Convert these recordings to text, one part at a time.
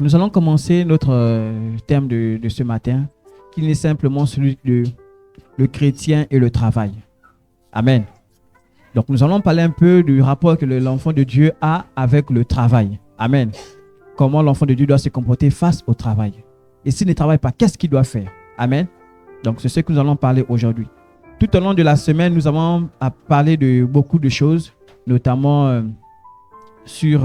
Nous allons commencer notre thème de ce matin, qui est simplement celui de le chrétien et le travail. Amen. Donc nous allons parler un peu du rapport que l'enfant de Dieu a avec le travail. Amen. Comment l'enfant de Dieu doit se comporter face au travail. Et s'il ne travaille pas, qu'est-ce qu'il doit faire? Amen. Donc c'est ce que nous allons parler aujourd'hui. Tout au long de la semaine, nous avons parlé de beaucoup de choses, notamment sur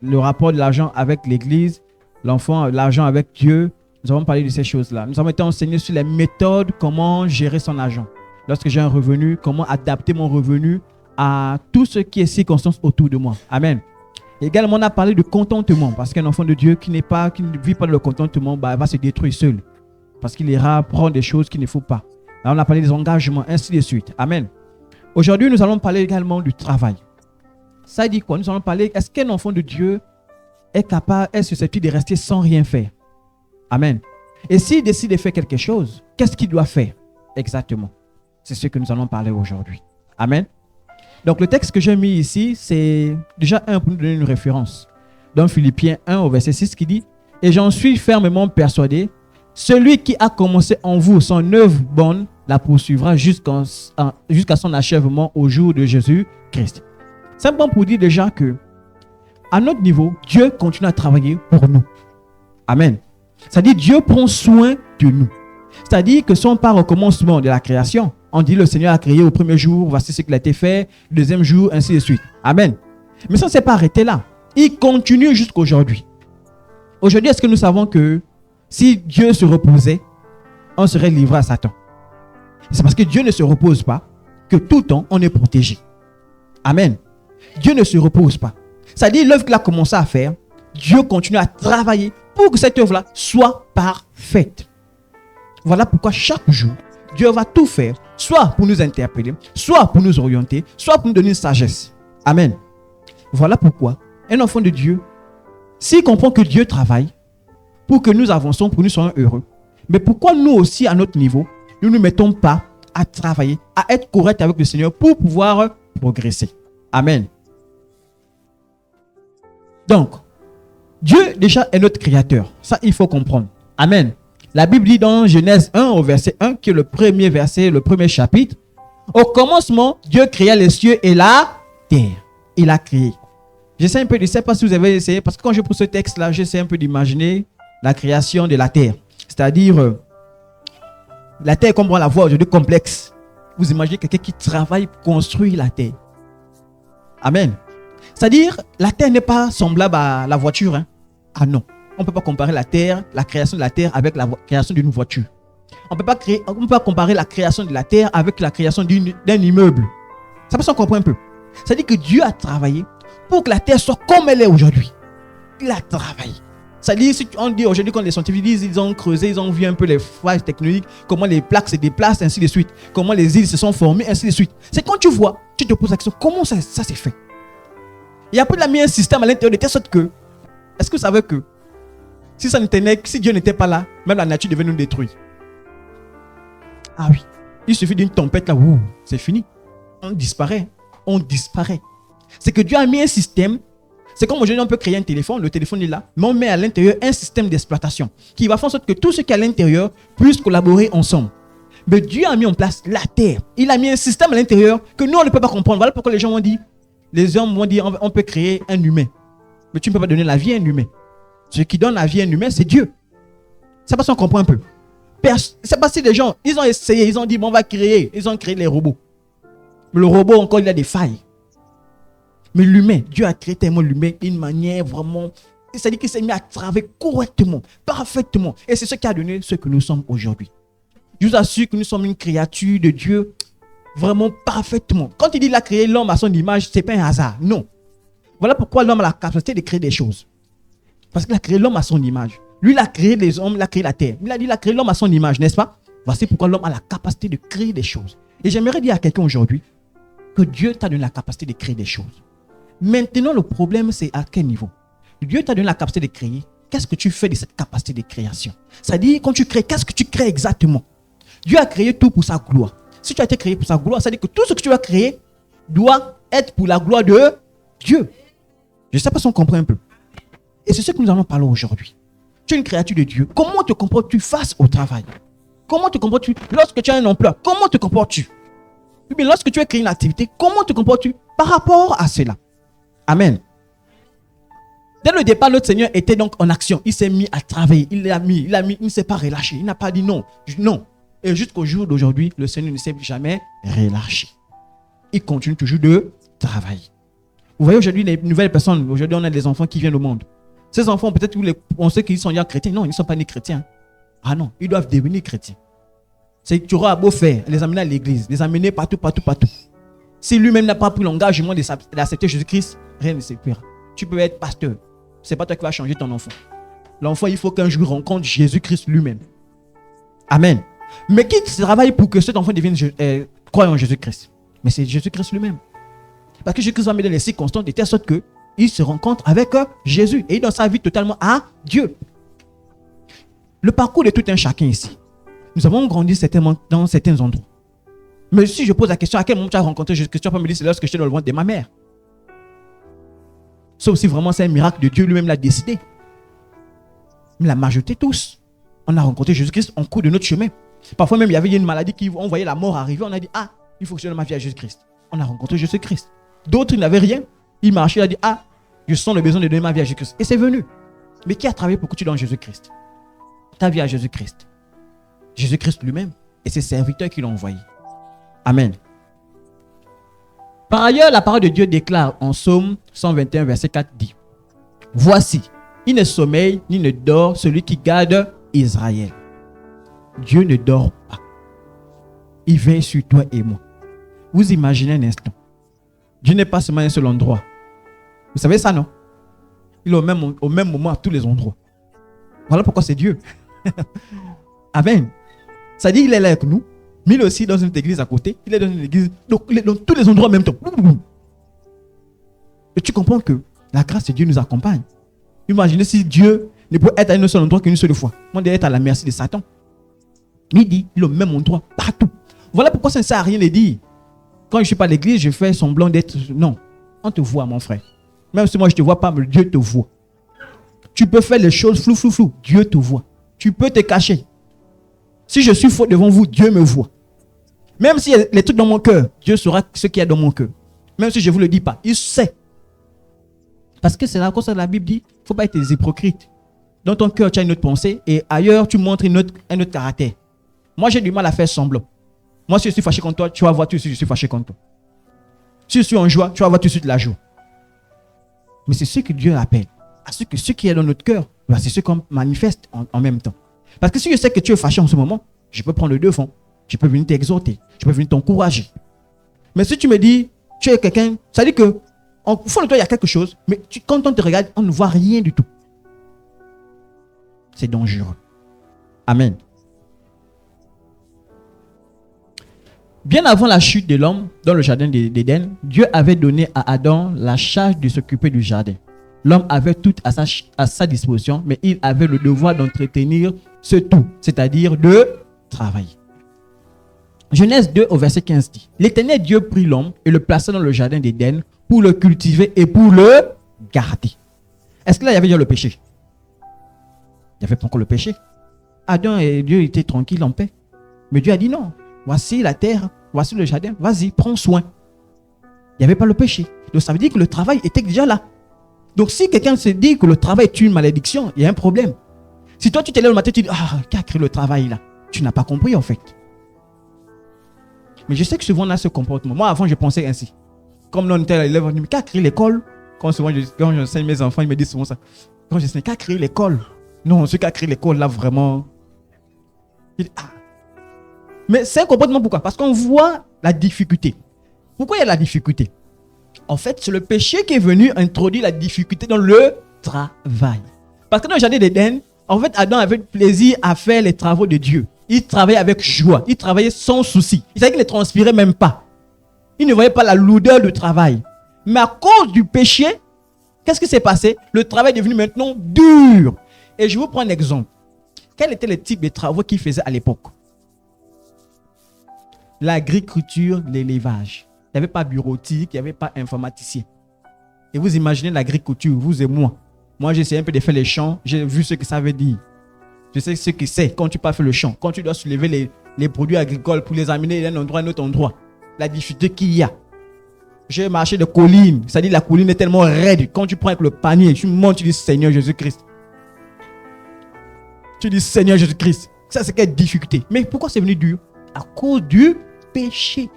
le rapport de l'argent avec l'Église, l'argent avec Dieu. Nous avons parlé de ces choses-là. Nous avons été enseignés sur les méthodes, comment gérer son argent. Lorsque j'ai un revenu, comment adapter mon revenu à tout ce qui est circonstance autour de moi. Amen. Également, on a parlé de contentement, parce qu'un enfant de Dieu qui ne vit pas dans le contentement, va se détruire seul. Parce qu'il ira prendre des choses qu'il ne faut pas. Là, on a parlé des engagements, ainsi de suite. Amen. Aujourd'hui, nous allons parler également du travail. Ça dit quoi? Nous allons parler, est-ce qu'un enfant de Dieu est susceptible de rester sans rien faire? Amen. Et s'il décide de faire quelque chose, qu'est-ce qu'il doit faire exactement? C'est ce que nous allons parler aujourd'hui. Amen. Donc le texte que j'ai mis ici, c'est déjà pour nous donner une référence. Dans Philippiens 1 au verset 6 qui dit « Et j'en suis fermement persuadé, celui qui a commencé en vous son œuvre bonne, la poursuivra jusqu'à son achèvement au jour de Jésus-Christ. » Simplement pour dire déjà que, à notre niveau, Dieu continue à travailler pour nous. Amen. C'est-à-dire Dieu prend soin de nous. C'est-à-dire que si on part au commencement de la création, on dit le Seigneur a créé au premier jour, voici ce qu'il a été fait, le deuxième jour, ainsi de suite. Amen. Mais ça ne s'est pas arrêté là. Il continue jusqu'à aujourd'hui. Aujourd'hui, est-ce que nous savons que si Dieu se reposait, on serait livré à Satan? C'est parce que Dieu ne se repose pas que tout le temps, on est protégé. Amen. Dieu ne se repose pas. C'est-à-dire l'œuvre qu'il a commencé à faire, Dieu continue à travailler pour que cette œuvre-là soit parfaite. Voilà pourquoi chaque jour, Dieu va tout faire, soit pour nous interpeller, soit pour nous orienter, soit pour nous donner une sagesse. Amen. Voilà pourquoi un enfant de Dieu, s'il comprend que Dieu travaille pour que nous avancions, pour que nous soyons heureux, mais pourquoi nous aussi, à notre niveau, nous ne nous mettons pas à travailler, à être corrects avec le Seigneur pour pouvoir progresser? Amen. Donc, Dieu déjà est notre créateur. Ça, il faut comprendre. Amen. La Bible dit dans Genèse 1 au verset 1, qui est le premier verset, le premier chapitre. Au commencement, Dieu créa les cieux et la terre. Il a créé. J'essaie un peu, je ne sais pas si vous avez essayé, parce que quand je prends ce texte-là, j'essaie un peu d'imaginer la création de la terre. C'est-à-dire, la terre, comme on la voit aujourd'hui, complexe. Vous imaginez quelqu'un qui travaille pour construire la terre. Amen. C'est-à-dire, la terre n'est pas semblable à la voiture. Hein? Ah non. On ne peut pas comparer la terre, la création de la terre avec la création d'une voiture. On ne peut pas comparer la création de la terre avec la création d'un immeuble. Ça peut s'en comprendre un peu. C'est-à-dire que Dieu a travaillé pour que la terre soit comme elle est aujourd'hui. Il a travaillé. C'est-à-dire, si on dit aujourd'hui, quand les scientifiques disent, ils ont creusé, ils ont vu un peu les failles techniques, comment les plaques se déplacent, ainsi de suite, comment les îles se sont formées, ainsi de suite. C'est quand tu vois, tu te poses la question, comment ça s'est fait? Et après, il a mis un système à l'intérieur de telle sorte que, est-ce que vous savez que si Dieu n'était pas là, même la nature devait nous détruire? Ah oui. Il suffit d'une tempête là, c'est fini. On disparaît. C'est que Dieu a mis un système. C'est comme aujourd'hui on peut créer un téléphone, le téléphone est là, mais on met à l'intérieur un système d'exploitation qui va faire en sorte que tout ce qui est à l'intérieur puisse collaborer ensemble. Mais Dieu a mis en place la terre. Il a mis un système à l'intérieur que nous on ne peut pas comprendre. Voilà pourquoi les hommes vont dire on peut créer un humain. Mais tu ne peux pas donner la vie à un humain. Ce qui donne la vie à un humain, c'est Dieu. C'est pas si on comprend un peu. C'est pas si les gens, ils ont essayé, ils ont dit, on va créer. Ils ont créé les robots. Mais le robot, encore, il a des failles. Mais l'humain, Dieu a créé tellement l'humain d'une manière vraiment... C'est-à-dire qu'il s'est mis à travailler correctement, parfaitement. Et c'est ce qui a donné ce que nous sommes aujourd'hui. Je vous assure que nous sommes une créature de Dieu vraiment parfaitement. Quand il dit qu'il a créé l'homme à son image, ce n'est pas un hasard. Non. Voilà pourquoi l'homme a la capacité de créer des choses. Parce qu'il a créé l'homme à son image. Lui, il a créé les hommes, il a créé la terre. Il a créé l'homme à son image, n'est-ce pas? Voici pourquoi l'homme a la capacité de créer des choses. Et j'aimerais dire à quelqu'un aujourd'hui que Dieu t'a donné la capacité de créer des choses. Maintenant, le problème, c'est à quel niveau? Dieu t'a donné la capacité de créer. Qu'est-ce que tu fais de cette capacité de création? C'est-à-dire, quand tu crées, qu'est-ce que tu crées exactement? Dieu a créé tout pour sa gloire. Si tu as été créé pour sa gloire, c'est-à-dire que tout ce que tu as créé doit être pour la gloire de Dieu. Je ne sais pas si on comprend un peu. Et c'est ce que nous allons parler aujourd'hui. Tu es une créature de Dieu. Comment te comportes-tu face au travail? Comment te comportes-tu lorsque tu as un emploi? Comment te comportes-tu? Ou bien lorsque tu as créé une activité, comment te comportes-tu par rapport à cela? Amen. Dès le départ, notre Seigneur était donc en action. Il s'est mis à travailler. Il ne s'est pas relâché. Il n'a pas dit non. Non. Et jusqu'au jour d'aujourd'hui, le Seigneur ne s'est jamais relâché. Il continue toujours de travailler. Vous voyez aujourd'hui les nouvelles personnes. Aujourd'hui, on a des enfants qui viennent au monde. Ces enfants, peut-être on sait qu'ils sont déjà chrétiens. Non, ils ne sont pas nés chrétiens. Ah non, ils doivent devenir chrétiens. C'est tu auras beau faire, les amener à l'église, les amener partout. Si lui-même n'a pas pris l'engagement d'accepter Jésus-Christ, rien ne se fera. Tu peux être pasteur. C'est pas toi qui vas changer ton enfant. L'enfant, il faut qu'un jour il rencontre Jésus-Christ lui-même. Amen. Mais qui travaille pour que cet enfant devienne croyant en Jésus-Christ? Mais c'est Jésus-Christ lui-même. Parce que Jésus-Christ va mettre les circonstances de telle sorte qu'il se rencontre avec Jésus et il donne sa vie totalement à Dieu. Le parcours de tout un chacun ici. Nous avons grandi certainement dans certains endroits. Mais si je pose la question, à quel moment tu as rencontré Jésus-Christ, tu vas pas me dire c'est lorsque j'étais dans le ventre de ma mère. Sauf si vraiment c'est un miracle de Dieu lui-même l'a décidé. Mais la majorité tous, on a rencontré Jésus-Christ en cours de notre chemin. Parfois même il y avait une maladie qui on voyait la mort arriver, on a dit ah, il faut que je donne ma vie à Jésus-Christ. On a rencontré Jésus-Christ. D'autres ils n'avaient rien, ils marchaient, ils ont dit ah, je sens le besoin de donner ma vie à Jésus-Christ. Et c'est venu. Mais qui a travaillé pour que tu donnes Jésus-Christ? Ta vie à Jésus-Christ. Jésus-Christ lui-même et ses serviteurs qui l'ont envoyé. Amen. Par ailleurs, la parole de Dieu déclare en Psaume 121, verset 4 dit: voici, il ne sommeille ni ne dort celui qui garde Israël. Dieu ne dort pas. Il veille sur toi et moi. Vous imaginez un instant. Dieu n'est pas seulement à un seul endroit. Vous savez ça, non? Il est au même moment à tous les endroits. Voilà pourquoi c'est Dieu. Amen. Ça dit, il est là avec nous, mais il est aussi dans une église à côté. Il est dans une église, donc il est dans tous les endroits en même temps. Et tu comprends que la grâce de Dieu nous accompagne. Imaginez si Dieu ne peut être à un seul endroit qu'une seule fois. On doit être à la merci de Satan. Mais il dit, il est au même endroit, partout. Voilà pourquoi ça ne sert à rien de dire. Quand je ne suis pas à l'église, je fais semblant d'être... Non, on te voit, mon frère. Même si moi je ne te vois pas, mais Dieu te voit. Tu peux faire les choses flou. Dieu te voit. Tu peux te cacher. Si je suis faux devant vous, Dieu me voit. Même s'il y a les trucs dans mon cœur, Dieu saura ce qu'il y a dans mon cœur. Même si je ne vous le dis pas, il sait. Parce que c'est la cause que la Bible dit, il ne faut pas être des hypocrites. Dans ton cœur, tu as une autre pensée et ailleurs, tu montres un autre caractère. Moi, j'ai du mal à faire semblant. Moi, si je suis fâché contre toi, tu vas voir tout de suite, je suis fâché contre toi. Si je suis en joie, tu vas voir tout de suite la joie. Mais c'est ce que Dieu appelle. À ce qui est dans notre cœur, c'est ce qu'on manifeste en même temps. Parce que si je sais que tu es fâché en ce moment, je peux prendre le devant. Je peux venir t'exhorter. Je peux venir t'encourager. Mais si tu me dis, tu es quelqu'un, ça dit que au fond de toi, il y a quelque chose, mais quand on te regarde, on ne voit rien du tout. C'est dangereux. Amen. Bien avant la chute de l'homme dans le jardin d'Éden, Dieu avait donné à Adam la charge de s'occuper du jardin. L'homme avait tout à sa disposition, mais il avait le devoir d'entretenir ce tout, c'est-à-dire de travailler. Genèse 2 au verset 15 dit: l'Éternel Dieu prit l'homme et le plaça dans le jardin d'Éden pour le cultiver et pour le garder. Est-ce que là il y avait déjà le péché? Il n'y avait pas encore le péché. Adam et Dieu étaient tranquilles en paix. Mais Dieu a dit non. Voici la terre, voici le jardin, vas-y, prends soin. Il n'y avait pas le péché. Donc ça veut dire que le travail était déjà là. Donc si quelqu'un se dit que le travail est une malédiction, il y a un problème. Si toi tu te lèves le matin, tu dis ah, qui a créé le travail là? Tu n'as pas compris en fait. Mais je sais que souvent on a ce comportement. Moi avant je pensais ainsi. Comme l'on était à l'élève, on dit mais qui a créé l'école? Quand j'enseigne mes enfants, ils me disent souvent ça. Quand je sais qui a créé l'école? Non, ceux qui a créé l'école là vraiment. Il dit, ah. Mais c'est un comportement pourquoi? Parce qu'on voit la difficulté. Pourquoi il y a la difficulté? En fait, c'est le péché qui est venu introduire la difficulté dans le travail. Parce que dans le jardin d'Éden, en fait, Adam avait plaisir à faire les travaux de Dieu. Il travaillait avec joie. Il travaillait sans souci. Il savait qu'il ne transpirait même pas. Il ne voyait pas la lourdeur du travail. Mais à cause du péché, qu'est-ce qui s'est passé? Le travail est devenu maintenant dur. Et je vous prends un exemple. Quel était le type de travaux qu'il faisait à l'époque? L'agriculture, l'élevage. Il n'y avait pas bureautique, il n'y avait pas informaticien. Et vous imaginez l'agriculture, vous et moi. Moi, j'essaie un peu de faire les chants. J'ai vu ce que ça veut dire. Je sais ce que c'est quand tu pars faire le champ. Quand tu dois soulever les produits agricoles pour les amener d'un endroit à un autre endroit. La difficulté qu'il y a. J'ai marché de colline. C'est-à-dire la colline est tellement raide. Quand tu prends avec le panier, tu montes, tu dis Seigneur Jésus-Christ. Tu dis Seigneur Jésus-Christ. Ça, c'est quelle difficulté. Mais pourquoi c'est venu dur? À cause du péché.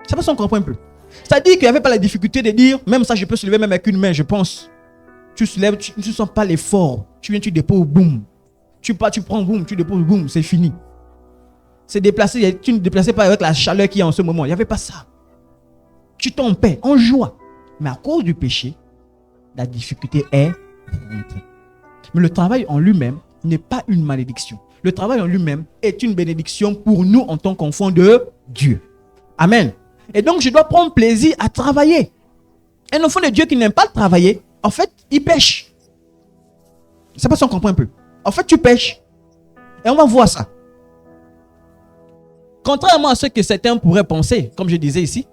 C'est pas ça qu'on comprend un peu. C'est-à-dire qu'il n'y avait pas la difficulté de dire, même ça, je peux soulever même avec une main, je pense. Tu soulèves, tu ne sens pas l'effort. Tu viens, tu déposes, boum. Tu prends, boum, tu déposes, boum, c'est fini. C'est déplacé, tu ne déplaçais pas avec la chaleur qu'il y a en ce moment. Il n'y avait pas ça. Tu t'es en paix, en joie. Mais à cause du péché, la difficulté est rentrée. Mais le travail en lui-même n'est pas une malédiction. Le travail en lui-même est une bénédiction pour nous en tant qu'enfants de Dieu. Amen. Et donc, je dois prendre plaisir à travailler. Un enfant de Dieu qui n'aime pas travailler, en fait, il pêche. C'est pas ça qu'on comprend un peu. En fait, tu pêches. Et on va voir ça. Contrairement à ce que certains pourraient penser, comme je disais ici,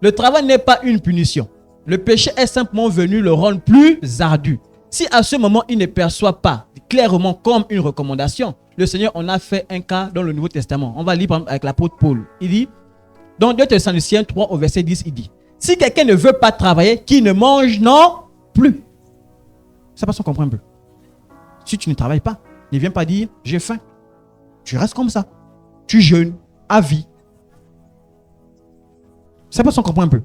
le travail n'est pas une punition. Le péché est simplement venu le rendre plus ardu. Si à ce moment, il ne perçoit pas clairement comme une recommandation, le Seigneur en a fait un cas dans le Nouveau Testament. On va lire avec l'apôtre Paul. Il dit, dans 2 Thessaloniciens 3 au verset 10, il dit, si quelqu'un ne veut pas travailler, qu'il ne mange non plus. C'est pas ça qu'on comprend un peu. Si tu ne travailles pas, ne viens pas dire, j'ai faim. Tu restes comme ça. Tu jeûnes à vie. C'est pas ça qu'on comprend un peu.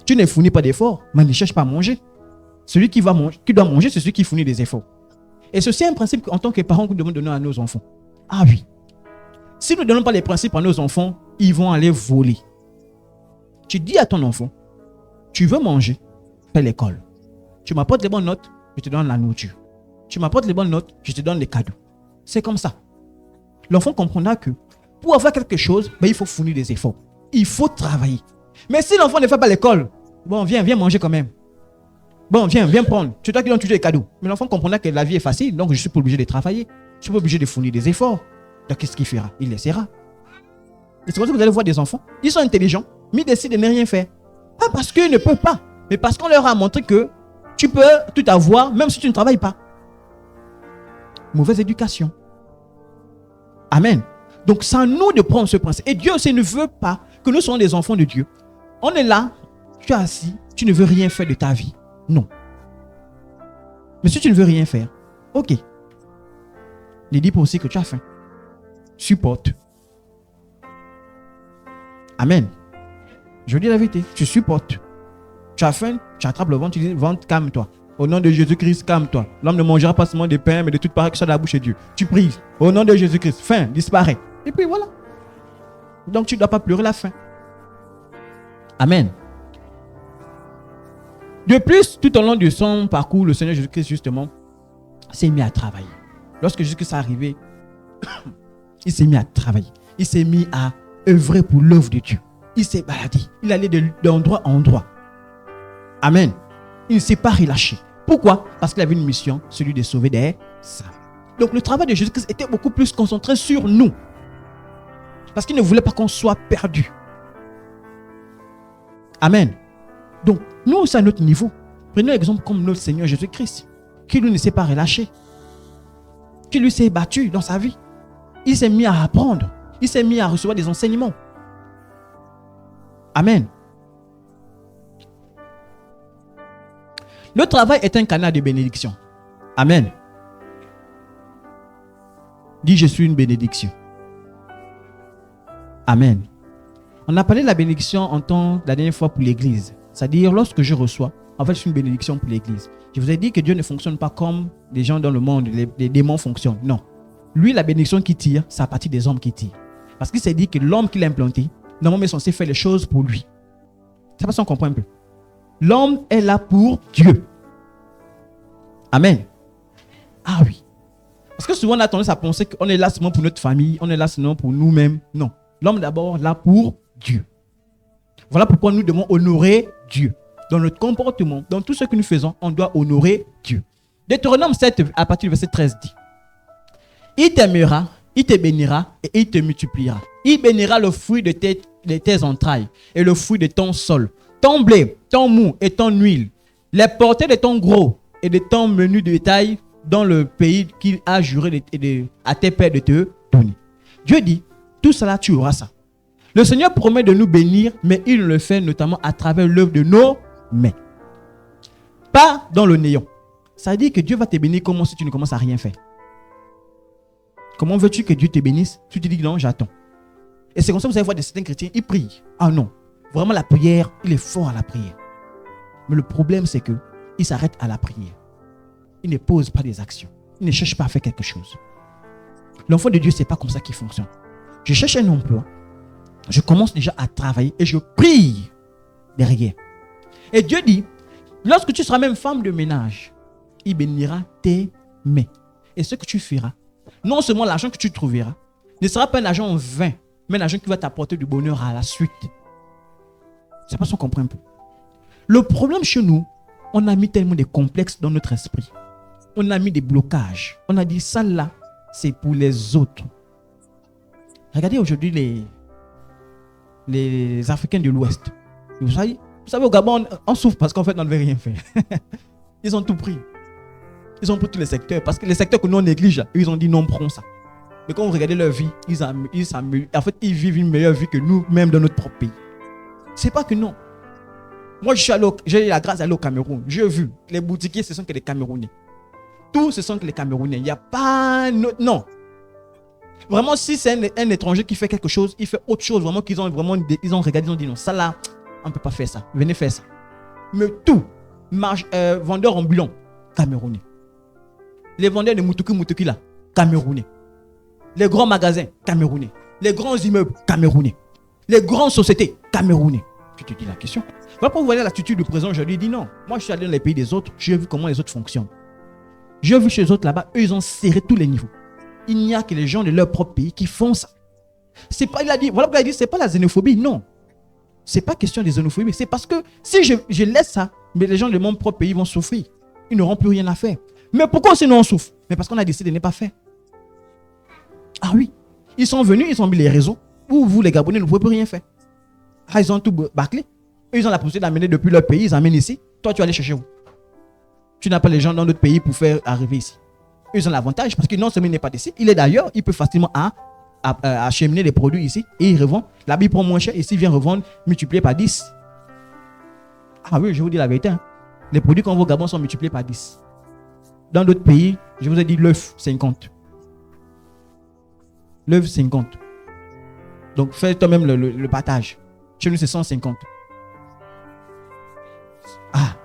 Tu ne fournis pas d'efforts, mais ne cherche pas à manger. Celui qui doit manger, c'est celui qui fournit des efforts. Et ceci est un principe en tant que parents que nous devons donner à nos enfants. Ah oui. Si nous ne donnons pas les principes à nos enfants, ils vont aller voler. Tu dis à ton enfant, tu veux manger, fais l'école. Tu m'apportes les bonnes notes, je te donne la nourriture. Tu m'apportes les bonnes notes, je te donne les cadeaux. C'est comme ça. L'enfant comprendra que pour avoir quelque chose, il faut fournir des efforts. Il faut travailler. Mais si l'enfant ne fait pas l'école, bon, viens manger quand même. Bon, viens prendre. C'est toi qui donnes toujours les cadeaux. Mais l'enfant comprendra que la vie est facile, donc je suis pas obligé de travailler. Je suis pas obligé de fournir des efforts. Donc qu'est-ce qu'il fera? Il laissera. Et c'est comme ça que vous allez voir des enfants. Ils sont intelligents, mais ils décident de ne rien faire. Pas parce qu'ils ne peuvent pas, mais parce qu'on leur a montré que tu peux tout avoir, même si tu ne travailles pas. Mauvaise éducation. Amen. Donc c'est à nous de prendre ce principe. Et Dieu aussi ne veut pas que nous soyons des enfants de Dieu. On est là, tu es assis, tu ne veux rien faire de ta vie. Non. Mais si tu ne veux rien faire, ok. Ne dis pas aussi que tu as faim. Supporte. Amen. Je dis la vérité. Tu supportes. Tu as faim, tu attrapes le ventre, tu dis, ventre, calme-toi. Au nom de Jésus-Christ, calme-toi. L'homme ne mangera pas seulement de pain, mais de toute part que ça de la bouche de Dieu. Tu pries. Au nom de Jésus-Christ, faim, disparaît. Et puis voilà. Donc tu ne dois pas pleurer la faim. Amen. De plus, tout au long de son parcours, le Seigneur Jésus-Christ, justement, s'est mis à travailler. Lorsque Jésus-Christ est arrivé, il s'est mis à travailler. Il s'est mis à œuvrer pour l'œuvre de Dieu. Il s'est baladé. Il allait d'endroit en endroit. Amen. Il ne s'est pas relâché. Pourquoi? Parce qu'il avait une mission, celui de sauver des âmes. Donc le travail de Jésus-Christ était beaucoup plus concentré sur nous. Parce qu'il ne voulait pas qu'on soit perdu. Amen. Donc, nous, c'est à notre niveau. Prenons l'exemple comme notre Seigneur Jésus-Christ, qui lui ne s'est pas relâché, qui lui s'est battu dans sa vie. Il s'est mis à apprendre. Il s'est mis à recevoir des enseignements. Amen. Le travail est un canal de bénédiction. Amen. Dis, je suis une bénédiction. Amen. On a parlé de la bénédiction en temps la dernière fois pour l'église. C'est-à-dire, lorsque je reçois, en fait, c'est une bénédiction pour l'église. Je vous ai dit que Dieu ne fonctionne pas comme les gens dans le monde, les démons fonctionnent. Non. Lui, la bénédiction qu'il tire, c'est à partir des hommes qu'il tire. Parce qu'il s'est dit que l'homme qu'il a implanté, normalement, est censé faire les choses pour lui. C'est pas ça qu'on comprend un peu. L'homme est là pour Dieu. Amen. Ah oui. Parce que souvent, on a tendance à penser qu'on est là seulement pour notre famille, on est là seulement pour nous-mêmes. Non. L'homme est d'abord là pour Dieu. Voilà pourquoi nous devons honorer Dieu. Dans notre comportement, dans tout ce que nous faisons, on doit honorer Dieu. Deutéronome 7, à partir du verset 13 dit, il t'aimera, il te bénira et il te multipliera. Il bénira le fruit de tes entrailles et le fruit de ton sol, ton blé, ton mou et ton huile, les portées de ton gros et de ton menu de détail dans le pays qu'il a juré à tes pères de te donner. Dieu dit, tout cela, tu auras ça. Le Seigneur promet de nous bénir, mais il le fait notamment à travers l'œuvre de nos mains. Pas dans le néant. Ça veut dire que Dieu va te bénir comme si tu ne commences à rien faire. Comment veux-tu que Dieu te bénisse? Tu te dis non, j'attends. Et c'est comme ça que vous allez voir certains chrétiens, ils prient. Ah non, vraiment la prière, il est fort à la prière. Mais le problème, c'est qu'il s'arrête à la prière. Il ne pose pas des actions. Il ne cherche pas à faire quelque chose. L'enfant de Dieu, ce n'est pas comme ça qu'il fonctionne. Je cherche un emploi. Je commence déjà à travailler et je prie derrière. Et Dieu dit, lorsque tu seras même femme de ménage, il bénira tes mains. Et ce que tu feras, non seulement l'argent que tu trouveras, ne sera pas un argent en vain, mais un argent qui va t'apporter du bonheur à la suite. C'est pas ce qu'on comprend un peu. Le problème chez nous, on a mis tellement de complexes dans notre esprit. On a mis des blocages. On a dit ça là, c'est pour les autres. Regardez aujourd'hui les Africains de l'Ouest. Vous savez, au Gabon, on souffre parce qu'en fait, on ne veut rien faire. Ils ont tout pris. Ils ont pris tous les secteurs. Parce que les secteurs que nous on néglige, ils ont dit non, prends ça. Mais quand vous regardez leur vie, en fait, ils vivent une meilleure vie que nous, même dans notre propre pays. C'est pas que non. Moi, j'ai eu la grâce d'aller au Cameroun. J'ai vu, les boutiquiers, ce sont que des Camerounais. Tous, ce sont que les Camerounais. Il n'y a pas... Non. Vraiment, si c'est un étranger qui fait quelque chose, il fait autre chose. Vraiment, ils ont regardé, ils ont dit non, ça là, on ne peut pas faire ça. Venez faire ça. Mais tout, vendeurs ambulants, Camerounais. Les vendeurs de Mutuki là, Camerounais. Les grands magasins, Camerounais. Les grands immeubles, Camerounais. Les grandes sociétés, Camerounais. Tu te dis la question. Voilà pourquoi vous voyez l'attitude du président aujourd'hui. Il dit non, moi je suis allé dans les pays des autres, j'ai vu comment les autres fonctionnent. J'ai vu chez les autres là-bas, eux ils ont serré tous les niveaux. Il n'y a que les gens de leur propre pays qui font ça. C'est pas, il a dit, voilà pourquoi il a dit, c'est pas la xénophobie, non. C'est pas question de xénophobie, c'est parce que si je laisse ça, mais les gens de mon propre pays vont souffrir. Ils n'auront plus rien à faire. Mais pourquoi sinon on souffre? Mais parce qu'on a décidé de ne pas faire. Ah oui, ils sont venus, ils ont mis les réseaux où vous les Gabonais ne pouvez plus rien faire. Ah, ils ont tout bâclé. Ils ont la possibilité d'amener depuis leur pays, ils amènent ici. Toi, tu vas aller chercher où? Tu n'as pas les gens dans notre pays pour faire arriver ici. Ils ont l'avantage parce que non seulement il n'est pas d'ici, il est d'ailleurs, il peut facilement acheminer les produits ici et il revend. Là-bas, il prend moins cher, ici, il vient revendre multiplié par 10. Ah oui, je vous dis la vérité. Hein. Les produits qu'on voit au Gabon sont multipliés par 10. Dans d'autres pays, je vous ai dit l'œuf 50. L'œuf 50. Donc, fais toi-même le partage. Chez nous, c'est 150. Ah.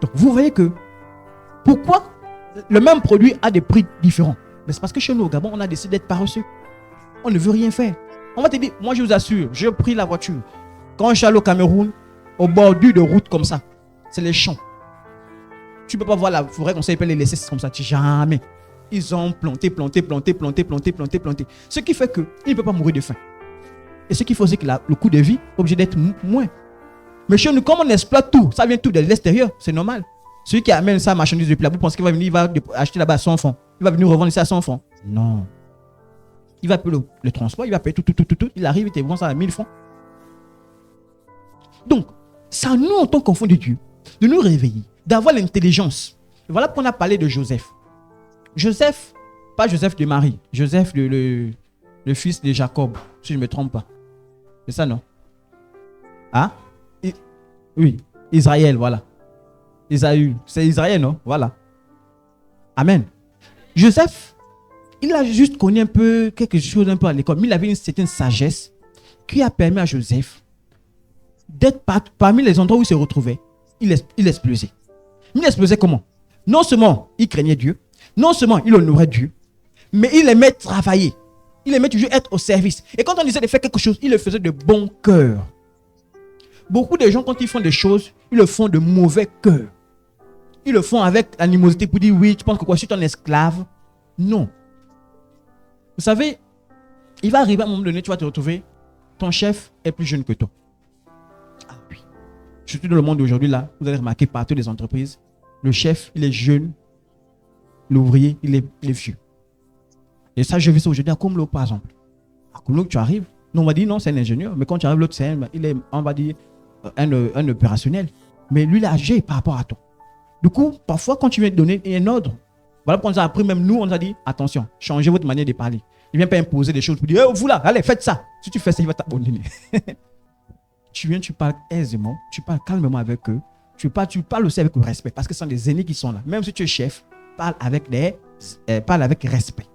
Donc, vous voyez que pourquoi le même produit a des prix différents? Mais c'est parce que chez nous, au Gabon, on a décidé d'être paresseux. On ne veut rien faire. On va te dire, moi je vous assure, j'ai pris la voiture. Quand je suis allé au Cameroun, au bordure de route comme ça, c'est les champs. Tu ne peux pas voir la forêt comme ça, ils peuvent les laisser comme ça. Jamais. Ils ont planté. Ce qui fait qu'ils ne peuvent pas mourir de faim. Et ce qu'il faut, c'est que le coût de vie est obligé d'être moins. Mais chez nous, comme on exploite tout, ça vient tout de l'extérieur, c'est normal. Celui qui amène sa marchandise depuis là, vous pensez qu'il va venir, il va acheter là-bas à 100 francs. Il va venir revendre ça à 100 francs. Non. Il va payer le transport, il va payer tout. Il arrive, il te vend ça à 1000 francs. Donc, c'est à nous, en tant qu'enfants de Dieu, de nous réveiller, d'avoir l'intelligence. Voilà pourquoi on a parlé de Joseph. Joseph, pas Joseph de Marie, Joseph le fils de Jacob, si je ne me trompe pas. C'est ça, non? Ah? Oui, Israël, voilà. Isaïe, c'est Israël, non? Voilà. Amen. Joseph, il a juste connu un peu quelque chose un peu à l'école, mais il avait une certaine sagesse qui a permis à Joseph d'être parmi les endroits où il se retrouvait. Il explosait. Il explosait comment? Non seulement il craignait Dieu, non seulement il honorait Dieu, mais il aimait travailler. Il aimait toujours être au service. Et quand on disait de faire quelque chose, il le faisait de bon cœur. Beaucoup de gens, quand ils font des choses, ils le font de mauvais cœur. Ils le font avec animosité pour dire oui, tu penses que quoi, je suis ton esclave? Non. Vous savez, il va arriver à un moment donné, tu vas te retrouver, ton chef est plus jeune que toi. Ah oui. Surtout dans le monde d'aujourd'hui, là, vous allez remarquer partout les entreprises, le chef, il est jeune, l'ouvrier, il est vieux. Et ça, je vis ça aujourd'hui à Kumlo, par exemple. À Kumlo, tu arrives, nous, on va dire non, c'est un ingénieur, mais quand tu arrives, l'autre, on va dire, un opérationnel. Mais lui, il a agi par rapport à toi. Du coup, parfois, quand tu viens de donner un ordre, voilà pourquoi on nous a appris, même nous, on nous a dit, attention, changez votre manière de parler. Il ne vient pas imposer des choses pour dire, vous là, allez, faites ça. Si tu fais ça, il va t'abandonner. Tu viens, tu parles aisément, tu parles calmement avec eux. Tu parles aussi avec respect, parce que ce sont des aînés qui sont là. Même si tu es chef, parle avec respect.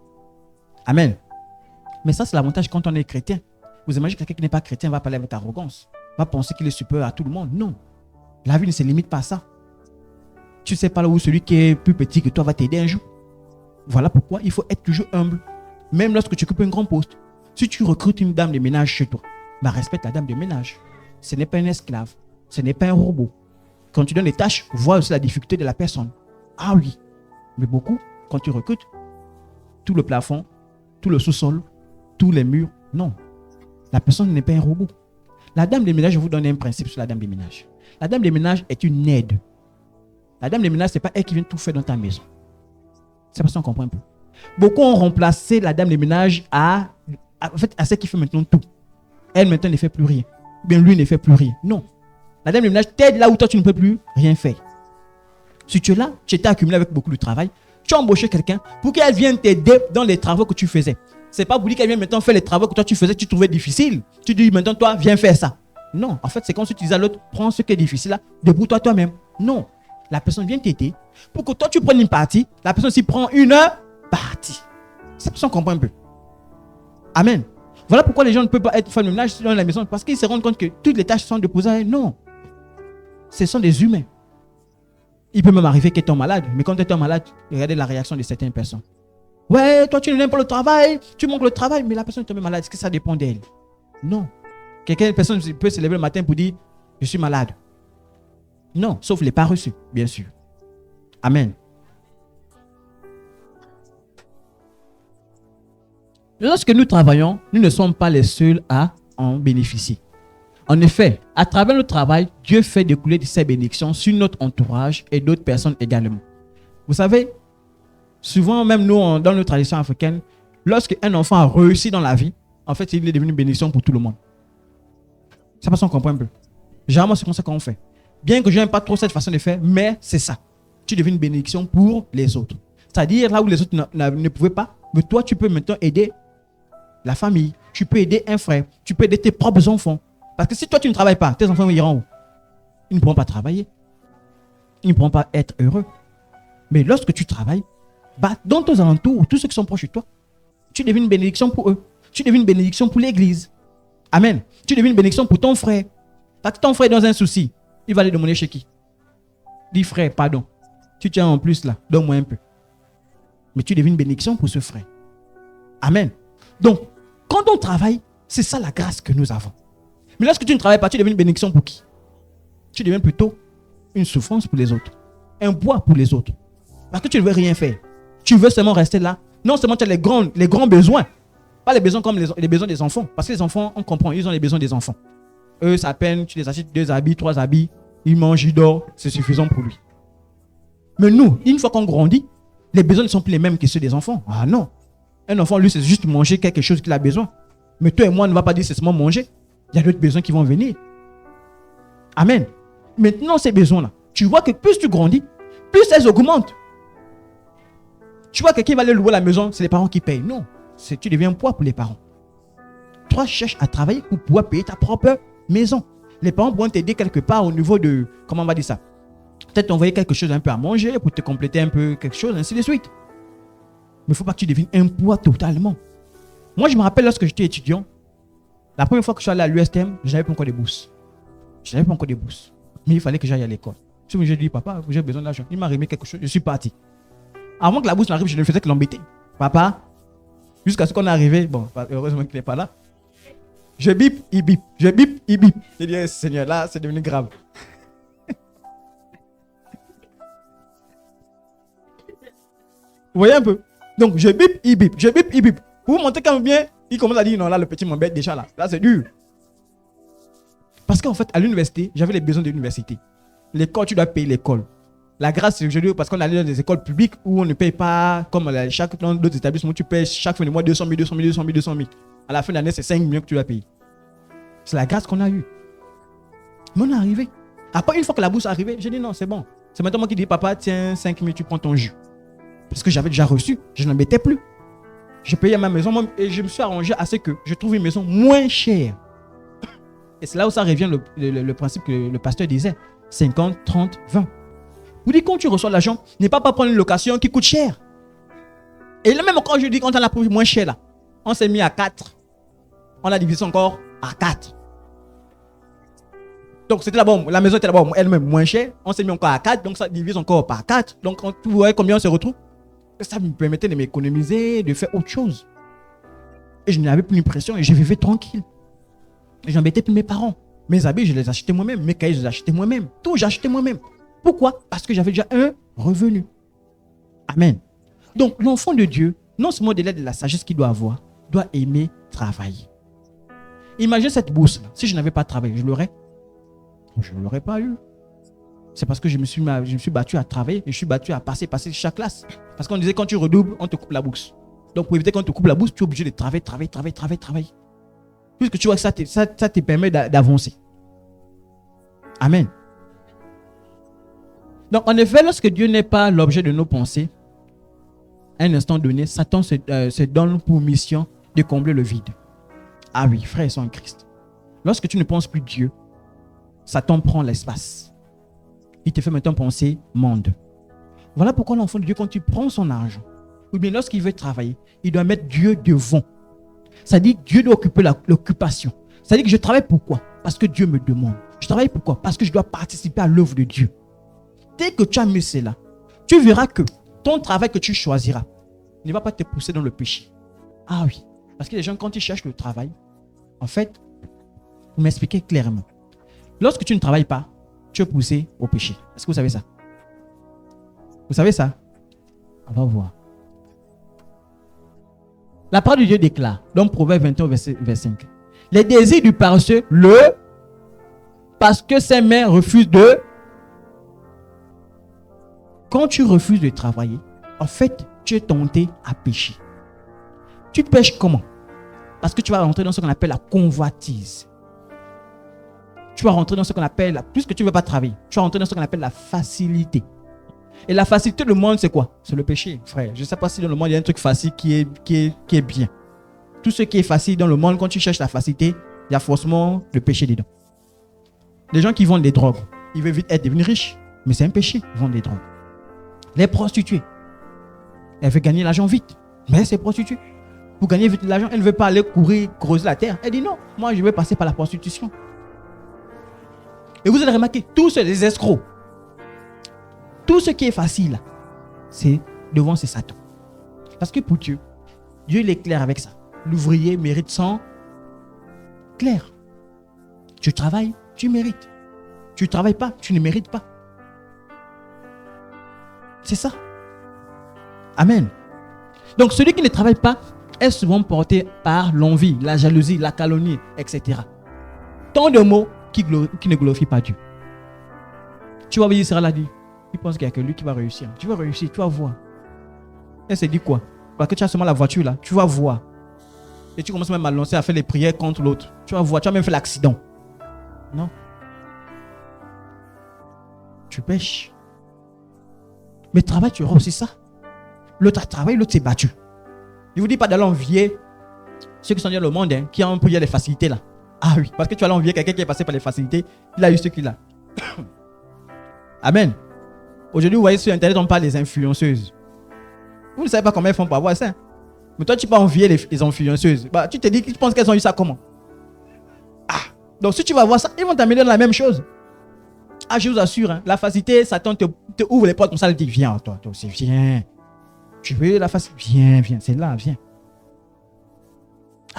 Amen. Mais ça, c'est l'avantage quand on est chrétien. Vous imaginez quelqu'un qui n'est pas chrétien va parler avec arrogance, va penser qu'il est supérieur à tout le monde. Non. La vie ne se limite pas à ça. Tu ne sais pas là où celui qui est plus petit que toi va t'aider un jour. Voilà pourquoi il faut être toujours humble. Même lorsque tu occupes un grand poste. Si tu recrutes une dame de ménage chez toi, respecte la dame de ménage. Ce n'est pas un esclave. Ce n'est pas un robot. Quand tu donnes les tâches, vois aussi la difficulté de la personne. Ah oui. Mais beaucoup, quand tu recrutes, tout le plafond, tout le sous-sol, tous les murs, non. La personne n'est pas un robot. La dame de ménage, je vous donne un principe sur la dame de ménage. La dame de ménage est une aide. La dame de ménage, ce n'est pas elle qui vient tout faire dans ta maison. C'est parce qu'on comprend un peu. Beaucoup ont remplacé la dame de ménage à celle qui fait maintenant tout. Elle maintenant ne fait plus rien. Bien lui ne fait plus rien. Non. La dame de ménage t'aide là où toi tu ne peux plus rien faire. Si tu es là, tu étais accumulé avec beaucoup de travail, tu as embauché quelqu'un pour qu'elle vienne t'aider dans les travaux que tu faisais. C'est pas pour dire qu'elle vient maintenant faire les travaux que toi tu faisais, tu trouvais difficiles. Tu dis maintenant toi viens faire ça. Non, en fait c'est comme si tu disais à l'autre, prends ce qui est difficile là, débrouille-toi toi-même. Non, la personne vient t'aider pour que toi tu prennes une partie, la personne aussi prend une partie. C'est pour ça qu'on comprend un peu. Amen. Voilà pourquoi les gens ne peuvent pas être femmes de ménage dans la maison, parce qu'ils se rendent compte que toutes les tâches sont déposées à eux. Non, ce sont des humains. Il peut même arriver qu'ils tombent malades, mais quand tu es malade, regardez la réaction de certaines personnes. Ouais, toi tu n'aimes pas le travail, tu manques le travail, mais la personne est tombée malade, est-ce que ça dépend d'elle? Non. Personne peut se lever le matin pour dire, je suis malade. Non, sauf les pas reçus, bien sûr. Amen. Lorsque nous travaillons, nous ne sommes pas les seuls à en bénéficier. En effet, à travers notre travail, Dieu fait découler de ses bénédictions sur notre entourage et d'autres personnes également. Vous savez, souvent, même nous, dans nos traditions africaines, lorsqu'un enfant a réussi dans la vie, en fait, il est devenu une bénédiction pour tout le monde. C'est parce qu'on comprend un peu. Généralement, c'est comme ça qu'on fait. Bien que je n'aime pas trop cette façon de faire, mais c'est ça. Tu deviens une bénédiction pour les autres. C'est-à-dire, là où les autres ne pouvaient pas, mais toi, tu peux maintenant aider la famille. Tu peux aider un frère. Tu peux aider tes propres enfants. Parce que si toi, tu ne travailles pas, tes enfants iront où? Ils ne pourront pas travailler. Ils ne pourront pas être heureux. Mais lorsque tu travailles, dans tes alentours, tous ceux qui sont proches de toi, tu deviens une bénédiction pour eux. Tu deviens une bénédiction pour l'église. Amen. Tu deviens une bénédiction pour ton frère. Parce que ton frère est dans un souci. Il va aller demander chez qui? Dis frère, pardon. Tu tiens en plus là, donne-moi un peu. Mais tu deviens une bénédiction pour ce frère. Amen. Donc, quand on travaille, c'est ça la grâce que nous avons. Mais lorsque tu ne travailles pas, tu deviens une bénédiction pour qui? Tu deviens plutôt une souffrance pour les autres. Un poids pour les autres. Parce que tu ne veux rien faire. Tu veux seulement rester là. Non seulement tu as les grands besoins. Pas les besoins comme les besoins des enfants. Parce que les enfants, on comprend, ils ont les besoins des enfants. Eux, ça peine, tu les achètes 2 habits, 3 habits. Ils mangent, ils dorment. C'est suffisant pour lui. Mais nous, une fois qu'on grandit, les besoins ne sont plus les mêmes que ceux des enfants. Ah non. Un enfant, lui, c'est juste manger quelque chose qu'il a besoin. Mais toi et moi, on ne va pas dire c'est seulement manger. Il y a d'autres besoins qui vont venir. Amen. Maintenant, ces besoins-là, tu vois que plus tu grandis, plus elles augmentent. Tu vois que quelqu'un va aller louer la maison, c'est les parents qui payent. Non, tu deviens un poids pour les parents. Toi, cherche à travailler pour pouvoir payer ta propre maison. Les parents pourront t'aider quelque part au niveau de, comment on va dire ça? Peut-être t'envoyer quelque chose un peu à manger pour te compléter un peu quelque chose, ainsi de suite. Mais il ne faut pas que tu deviennes un poids totalement. Moi, je me rappelle lorsque j'étais étudiant, la première fois que je suis allé à l'USTM, je n'avais pas encore de bourse. Mais il fallait que j'aille à l'école. Je me suis dit, papa, j'ai besoin d'argent. Il m'a remis quelque chose, je suis parti. Avant que la bourse n'arrive, je ne faisais que l'embêter. Papa, jusqu'à ce qu'on est arrivé, bon, heureusement qu'il n'est pas là. Je bip, il bip. Je bip, il bip. J'ai dit, Seigneur, là, c'est devenu grave. Vous voyez un peu? Donc, je bip, il bip. Je bip, il bip. Pour vous montrer quand même bien, il commence à dire, non, là, le petit m'embête déjà, là. Là, c'est dur. Parce qu'en fait, à l'université, j'avais les besoins de l'université. L'école, tu dois payer l'école. La grâce, c'est aujourd'hui parce qu'on allait dans des écoles publiques où on ne paye pas comme dans d'autres établissements où tu payes chaque fin de mois 200 000, 200 000, 200 000, 200 000. À la fin de l'année, c'est 5 millions que tu dois payer. C'est la grâce qu'on a eue. Mais on est arrivé. Après, une fois que la bourse est arrivée, j'ai dit non, c'est bon. C'est maintenant moi qui dis, papa, tiens, 5 000, tu prends ton jus. Parce que j'avais déjà reçu, je n'en mettais plus. Je payais ma maison et je me suis arrangé à ce que je trouve une maison moins chère. Et c'est là où ça revient le principe que le pasteur disait. 50, 30, 20. Vous dites, quand tu reçois l'argent, n'est pas prendre une location qui coûte cher. Et là, même quand je dis, quand on a pris moins cher, là, on s'est mis à 4. On a divisé encore à 4. Donc, c'était d'abord, la maison était d'abord elle-même moins chère. On s'est mis encore à 4, donc ça divise encore par 4. Donc, vous voyez combien on se retrouve. Ça me permettait de m'économiser, de faire autre chose. Et je n'avais plus l'impression et je vivais tranquille. Et j'embêtais plus mes parents. Mes habits, je les achetais moi-même. Mes cahiers, je les achetais moi-même. Tout, j'achetais moi-même. Pourquoi? Parce que j'avais déjà un revenu. Amen. Donc, l'enfant de Dieu, non seulement de l'aide de la sagesse qu'il doit avoir, doit aimer travailler. Imaginez cette bourse-là. Si je n'avais pas travaillé, je l'aurais? Je ne l'aurais pas eu. C'est parce que je me suis battu à travailler et je suis battu à passer chaque classe. Parce qu'on disait quand tu redoubles, on te coupe la bourse. Donc, pour éviter qu'on te coupe la bourse, tu es obligé de travailler. Puisque tu vois que ça te permet d'avancer. Amen. Donc, en effet, lorsque Dieu n'est pas l'objet de nos pensées, à un instant donné, Satan se donne pour mission de combler le vide. Ah oui, frères et sœurs en Christ. Lorsque tu ne penses plus Dieu, Satan prend l'espace. Il te fait maintenant penser monde. Voilà pourquoi l'enfant de Dieu, quand il prend son argent, ou bien lorsqu'il veut travailler, il doit mettre Dieu devant. Ça dit que Dieu doit occuper l'occupation. Ça dit que je travaille pourquoi? Parce que Dieu me demande. Je travaille pourquoi? Parce que je dois participer à l'œuvre de Dieu. Dès que tu as mis cela, tu verras que ton travail que tu choisiras ne va pas te pousser dans le péché. Ah oui. Parce que les gens, quand ils cherchent le travail, en fait, vous m'expliquez clairement. Lorsque tu ne travailles pas, tu es poussé au péché. Est-ce que vous savez ça? Vous savez ça? On va voir. La parole de Dieu déclare, dans Proverbe 21, verset 5. Les désirs du paresseux, parce que ses mains refusent de... Quand tu refuses de travailler, en fait, tu es tenté à pécher. Tu pêches comment? Parce que tu vas rentrer dans ce qu'on appelle la convoitise. Tu vas rentrer dans ce qu'on appelle, puisque tu ne veux pas travailler, tu vas rentrer dans ce qu'on appelle la facilité. Et la facilité du monde, c'est quoi? C'est le péché, frère. Je ne sais pas si dans le monde, il y a un truc facile qui est bien. Tout ce qui est facile dans le monde, quand tu cherches la facilité, il y a forcément le péché dedans. Les gens qui vendent des drogues, ils veulent vite devenir riches, mais c'est un péché, vendre des drogues. Les prostituées, elles veulent gagner l'argent vite, mais c'est prostituée. Pour gagner vite l'argent, elle ne veut pas aller courir, creuser la terre. Elle dit non, moi je vais passer par la prostitution. Et vous allez remarquer, tous ces escrocs, tout ce qui est facile, c'est devant c'est Satan. Parce que pour Dieu, Dieu il est clair avec ça. L'ouvrier mérite son clair. Tu travailles, tu mérites. Tu ne travailles pas, tu ne mérites pas. C'est ça. Amen. Donc celui qui ne travaille pas est souvent porté par l'envie, la jalousie, la calomnie, etc. Tant de mots qui ne glorifient pas Dieu. Tu vas voir Israël a dit, il pense qu'il n'y a que lui qui va réussir. Tu vas réussir, tu vas voir. Elle s'est dit quoi? Parce que tu as seulement la voiture là, tu vas voir. Et tu commences même à lancer, à faire les prières contre l'autre. Tu vas voir, tu as même fait l'accident. Non. Tu pêches. Mais travail, tu auras aussi ça. L'autre a travaillé, l'autre s'est battu. Je ne vous dis pas d'aller envier ceux qui sont dans le monde, hein, qui ont un peu les facilités là. Ah oui, parce que tu vas envier quelqu'un qui est passé par les facilités, il a eu ce qu'il a. Amen. Aujourd'hui, vous voyez sur Internet, on parle des influenceuses. Vous ne savez pas comment elles font pour avoir ça. Mais toi, tu peux envier les influenceuses. Bah, tu te dis, tu penses qu'elles ont eu ça comment? Ah, donc si tu vas voir ça, ils vont t'amener dans la même chose. Ah, je vous assure, hein, la facilité, Satan te ouvre les portes comme ça, il dit, viens, toi, viens. Tu veux la facilité? Viens, c'est là, viens.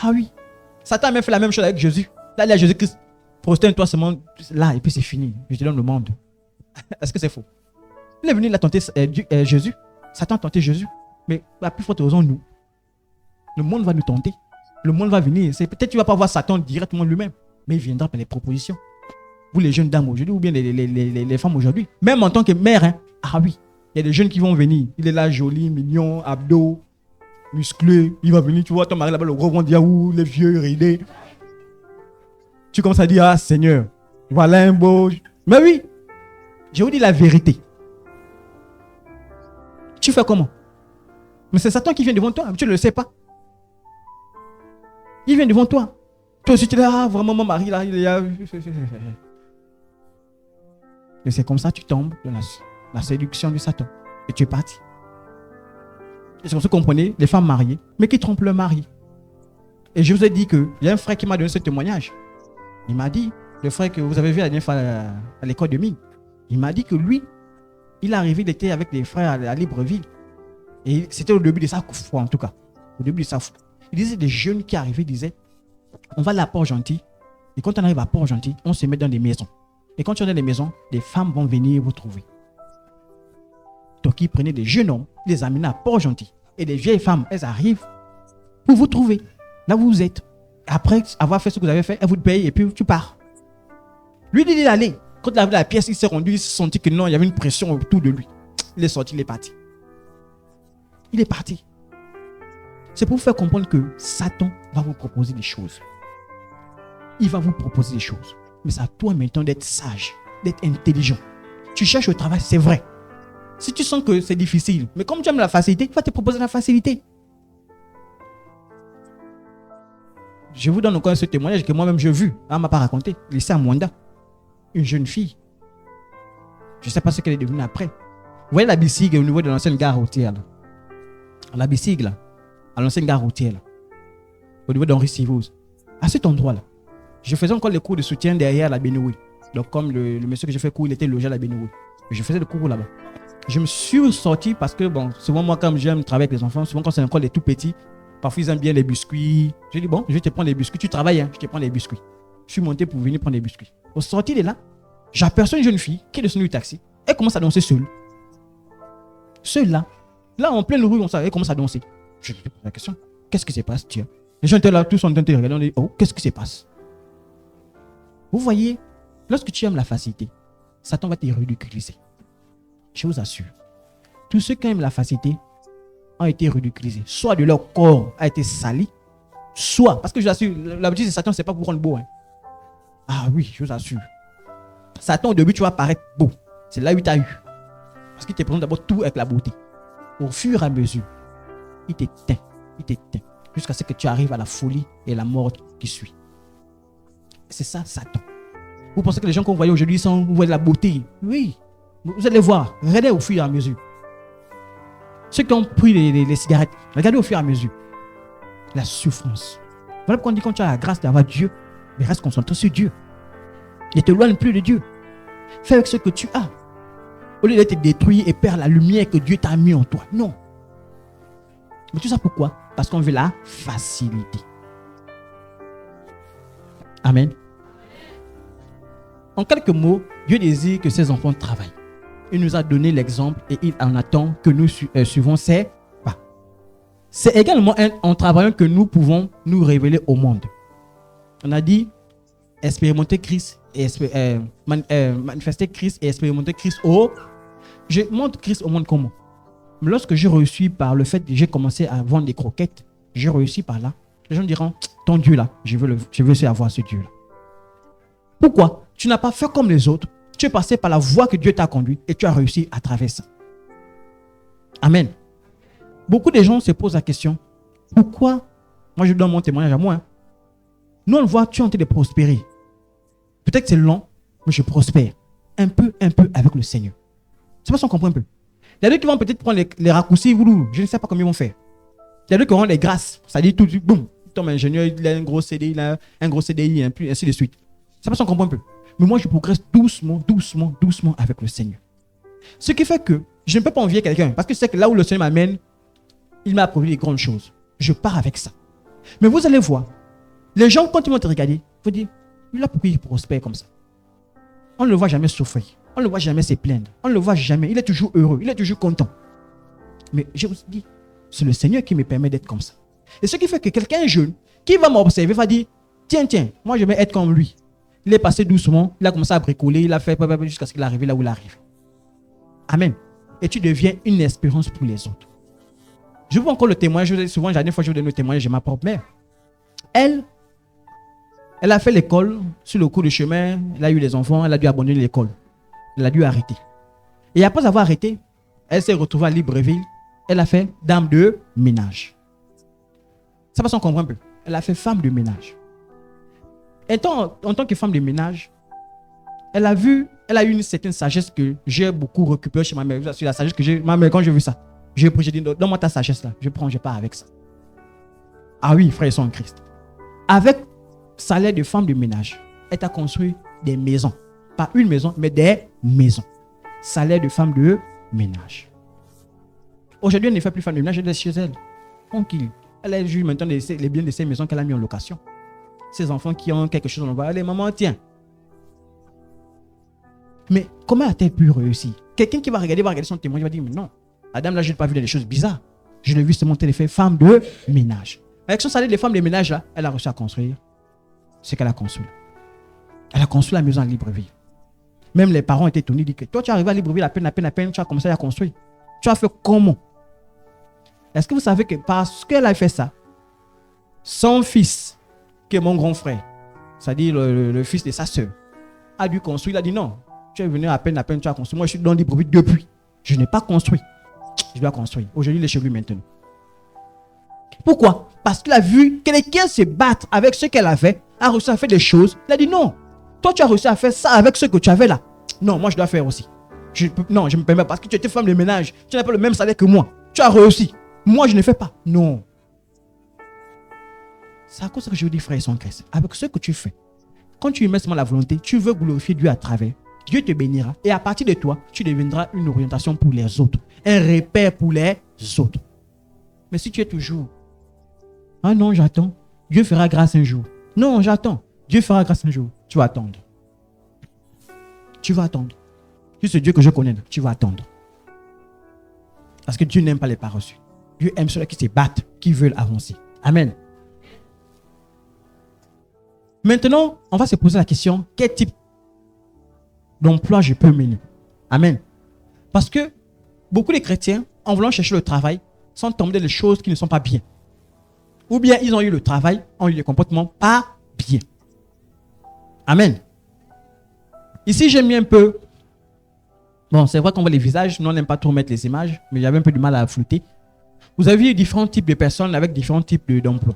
Ah oui. Satan a même fait la même chose avec Jésus. Là, il y a Jésus-Christ. Prosterne-toi seulement là, et puis c'est fini. Je te donne le monde. Est-ce que c'est faux? Il est venu, il a tenté Jésus. Satan a tenté Jésus. Mais la plus forte raison, nous. Le monde va nous tenter. Le monde va venir. Peut-être tu ne vas pas voir Satan directement lui-même. Mais il viendra par les propositions. Vous les jeunes dames aujourd'hui, ou bien les femmes aujourd'hui. Même en tant que mère, hein. Ah oui. Il y a des jeunes qui vont venir. Il est là, joli, mignon, abdos, musclé. Il va venir, tu vois, ton mari là-bas, le gros ventre yaourt, les vieux ridés. Tu commences à dire, ah Seigneur, Voilà un beau. Mais oui, je vous dis la vérité. Tu fais comment? Mais c'est Satan qui vient devant toi, tu ne le sais pas. Il vient devant toi. Toi aussi, tu dis, ah, vraiment, mon mari, là, il a. Et c'est comme ça que tu tombes dans la séduction de Satan. Et tu es parti. Et c'est comme ça que vous comprenez, les femmes mariées, mais qui trompent leur mari. Et je vous ai dit qu'il y a un frère qui m'a donné ce témoignage. Il m'a dit, le frère que vous avez vu la dernière fois à l'école de mine, il m'a dit que lui, il est arrivé, il était avec des frères à Libreville. Et c'était au début de sa foi, en tout cas. Au début de sa foi. Il disait des jeunes qui arrivaient, disaient, on va à la Port-Gentil. Et quand on arrive à Port-Gentil, on se met dans des maisons. Et quand on est dans les maisons, des femmes vont venir vous trouver. Donc, ils prenaient des jeunes hommes, ils les amenaient à Port-Gentil. Et des vieilles femmes, elles arrivent pour vous trouver. Là où vous êtes. Après avoir fait ce que vous avez fait, elles vous payent et puis tu pars. Lui, il dit d'aller. Quand il a vu la pièce, il s'est rendu, il s'est senti que non, il y avait une pression autour de lui. Il est sorti, il est parti. Il est parti. C'est pour vous faire comprendre que Satan va vous proposer des choses. Il va vous proposer des choses. Mais c'est à toi maintenant d'être sage, d'être intelligent. Tu cherches au travail, c'est vrai. Si tu sens que c'est difficile, mais comme tu aimes la facilité, il va te proposer la facilité. Je vous donne encore ce témoignage que moi-même j'ai vu. Elle ne m'a pas raconté. Lycée à Mwanda. Une jeune fille. Je ne sais pas ce qu'elle est devenue après. Vous voyez la Bissigue au niveau de l'ancienne gare routière. Là. La Bissigue, là. À l'ancienne gare routière. Là. Au niveau d'Henri Sivouz. À cet endroit-là. Je faisais encore les cours de soutien derrière la Bénoué. Donc comme le monsieur que j'ai fait cours, il était logé à la Bénoué. Je faisais le cours là-bas. Je me suis sorti parce que, bon, souvent moi, comme j'aime travailler avec les enfants, souvent quand c'est encore les tout petits, parfois ils aiment bien les biscuits. J'ai dit, bon, je vais te prendre les biscuits. Tu travailles, hein, je te prends les biscuits. Je suis monté pour venir prendre les biscuits. Au sorti de là, j'aperçois une jeune fille qui est descendue du taxi. Elle commence à danser seule. Seule là. Là, en pleine rue, elle commence à danser. Je lui pose la question. Qu'est-ce qui se passe, tiens? Les gens étaient là, tous en train de regarder. On dit, oh, qu'est-ce qui se passe? Vous voyez, lorsque tu aimes la facilité, Satan va te ridiculiser. Je vous assure. Tous ceux qui aiment la facilité ont été ridiculisés. Soit de leur corps a été sali, soit, parce que je vous assure, l'objectif de Satan, c'est pas pour rendre beau. Hein. Ah oui, je vous assure. Satan, au début, tu vas paraître beau. C'est là où il t'a eu. Parce qu'il te présente d'abord tout avec la beauté. Au fur et à mesure, il t'éteint. Jusqu'à ce que tu arrives à la folie et la mort qui suit. C'est ça, Satan. Vous pensez que les gens qu'on voyait aujourd'hui sont, vous voyez la beauté? Oui. Vous allez voir. Regardez au fur et à mesure. Ceux qui ont pris les cigarettes, regardez au fur et à mesure. La souffrance. Voilà pourquoi on dit quand tu as la grâce d'avoir Dieu, mais reste concentré sur Dieu. Ne t'éloigne plus de Dieu. Fais avec ce que tu as. Au lieu d'être détruit et perdre la lumière que Dieu t'a mis en toi. Non. Mais tout ça pourquoi? Parce qu'on veut la facilité. Amen. En quelques mots, Dieu désire que ses enfants travaillent. Il nous a donné l'exemple et il en attend que nous suivons ses pas. C'est également en travaillant que nous pouvons nous révéler au monde. On a dit expérimenter Christ et manifester Christ et expérimenter Christ au... Je montre Christ au monde comment? Lorsque j'ai réussi par le fait que j'ai commencé à vendre des croquettes, j'ai réussi par là. Les gens diront, ton Dieu là, je veux aussi avoir ce Dieu là. Pourquoi? Tu n'as pas fait comme les autres. Tu es passé par la voie que Dieu t'a conduit et tu as réussi à travers ça. Amen. Beaucoup de gens se posent la question, pourquoi? Moi je donne mon témoignage à moi. Hein. Nous on le voit, tu es en train de prospérer. Peut-être que c'est long, mais je prospère. Un peu avec le Seigneur. C'est pas si on comprend un peu. Il y a d'autres qui vont peut-être prendre les raccourcis, je ne sais pas comment ils vont faire. Il y a d'autres qui auront les grâces. Ça dit tout, boum, il tombe ingénieur, il a un gros CDI, il a un gros CDI, ainsi de suite. C'est pas si on comprend un peu. Mais moi, je progresse doucement avec le Seigneur. Ce qui fait que je ne peux pas envier quelqu'un. Parce que c'est que là où le Seigneur m'amène, il m'a approuvé des grandes choses. Je pars avec ça. Mais vous allez voir, les gens, quand ils vont te regarder, ils vont dire, là, pourquoi il prospère comme ça? On ne le voit jamais souffrir. On ne le voit jamais se plaindre. On ne le voit jamais. Il est toujours heureux. Il est toujours content. Mais je vous dis, c'est le Seigneur qui me permet d'être comme ça. Et ce qui fait que quelqu'un jeune, qui va m'observer, va dire, tiens, moi je vais être comme lui. Il est passé doucement, il a commencé à bricoler, il a fait jusqu'à ce qu'il est arrivé là où il arrive. Amen. Et tu deviens une espérance pour les autres. Je vois encore le témoignage, souvent la dernière fois je vous donne le témoignage de ma propre mère. Elle, Elle a fait l'école. Sur le cours de chemin, elle a eu les enfants. Elle a dû abandonner l'école. Elle a dû arrêter. Et après avoir arrêté, elle s'est retrouvée à Libreville. Elle a fait dame de ménage. Ça va s'en comprendre un peu. Elle a fait femme de ménage. Et en tant que femme de ménage, elle a eu une certaine sagesse que j'ai beaucoup récupérée chez ma mère. C'est la sagesse que j'ai. Ma mère, quand j'ai vu ça, j'ai dit, donne-moi ta sagesse là. Je pars avec ça. Ah oui, frères et sœurs en Christ. Avec salaire de femme de ménage, elle a construit des maisons. Pas une maison, mais des maisons. Salaire de femme de ménage. Aujourd'hui, elle ne fait plus femme de ménage, elle est chez elle. Tranquille. Elle a juste maintenant les biens de ces maisons qu'elle a mis en location. Ces enfants qui ont quelque chose, on va aller, maman, tiens. Mais comment a-t-elle pu réussir? Quelqu'un qui va regarder son témoin, il va dire, mais non, la dame là, je n'ai pas vu des choses bizarres. Je l'ai vu se monter l'effet femme de ménage. Avec son salaire de femme de ménage là, elle a réussi à construire ce qu'elle a construit. Elle a construit la maison à Libreville. Même les parents étaient étonnés, ils disent que toi tu es arrivé à Libreville à peine, tu as commencé à construire. Tu as fait comment? Est-ce que vous savez que parce qu'elle a fait ça, son fils, qui est mon grand frère, c'est-à-dire le fils de sa soeur, a dû construire. Il a dit non, tu es venu à peine, tu as construit. Moi je suis dans Libreville depuis. Je n'ai pas construit. Je dois construire. Aujourd'hui il est chez lui maintenant. Pourquoi? Parce qu'il a vu quelqu'un se battre avec ce qu'elle avait, a réussi à faire des choses. Il a dit non, toi tu as réussi à faire ça avec ce que tu avais là. Non, moi je dois faire aussi. Non, je me permets parce que tu étais femme de ménage. Tu n'as pas le même salaire que moi. Tu as réussi. Moi je ne fais pas. Non. C'est à cause que je vous dis, frère et sœurs en Christ, avec ce que tu fais, quand tu y mets seulement la volonté, tu veux glorifier Dieu à travers. Dieu te bénira et à partir de toi, tu deviendras une orientation pour les autres, un repère pour les autres. Mais si tu es toujours, ah non, j'attends, Dieu fera grâce un jour. Non, j'attends, Dieu fera grâce un jour. Tu vas attendre. Tu vas attendre. C'est ce Dieu que je connais, tu vas attendre. Parce que Dieu n'aime pas les pas reçus. Dieu aime ceux qui se battent, qui veulent avancer. Amen. Maintenant, on va se poser la question, quel type d'emploi je peux mener? Amen. Parce que beaucoup de chrétiens, en voulant chercher le travail, sont tombés dans des choses qui ne sont pas bien. Ou bien ils ont eu le travail, ont eu des comportements pas bien. Amen. Ici, j'ai mis un peu... Bon, c'est vrai qu'on voit les visages, nous on n'aime pas trop mettre les images, mais j'avais un peu du mal à flouter. Vous avez vu différents types de personnes avec différents types d'emplois.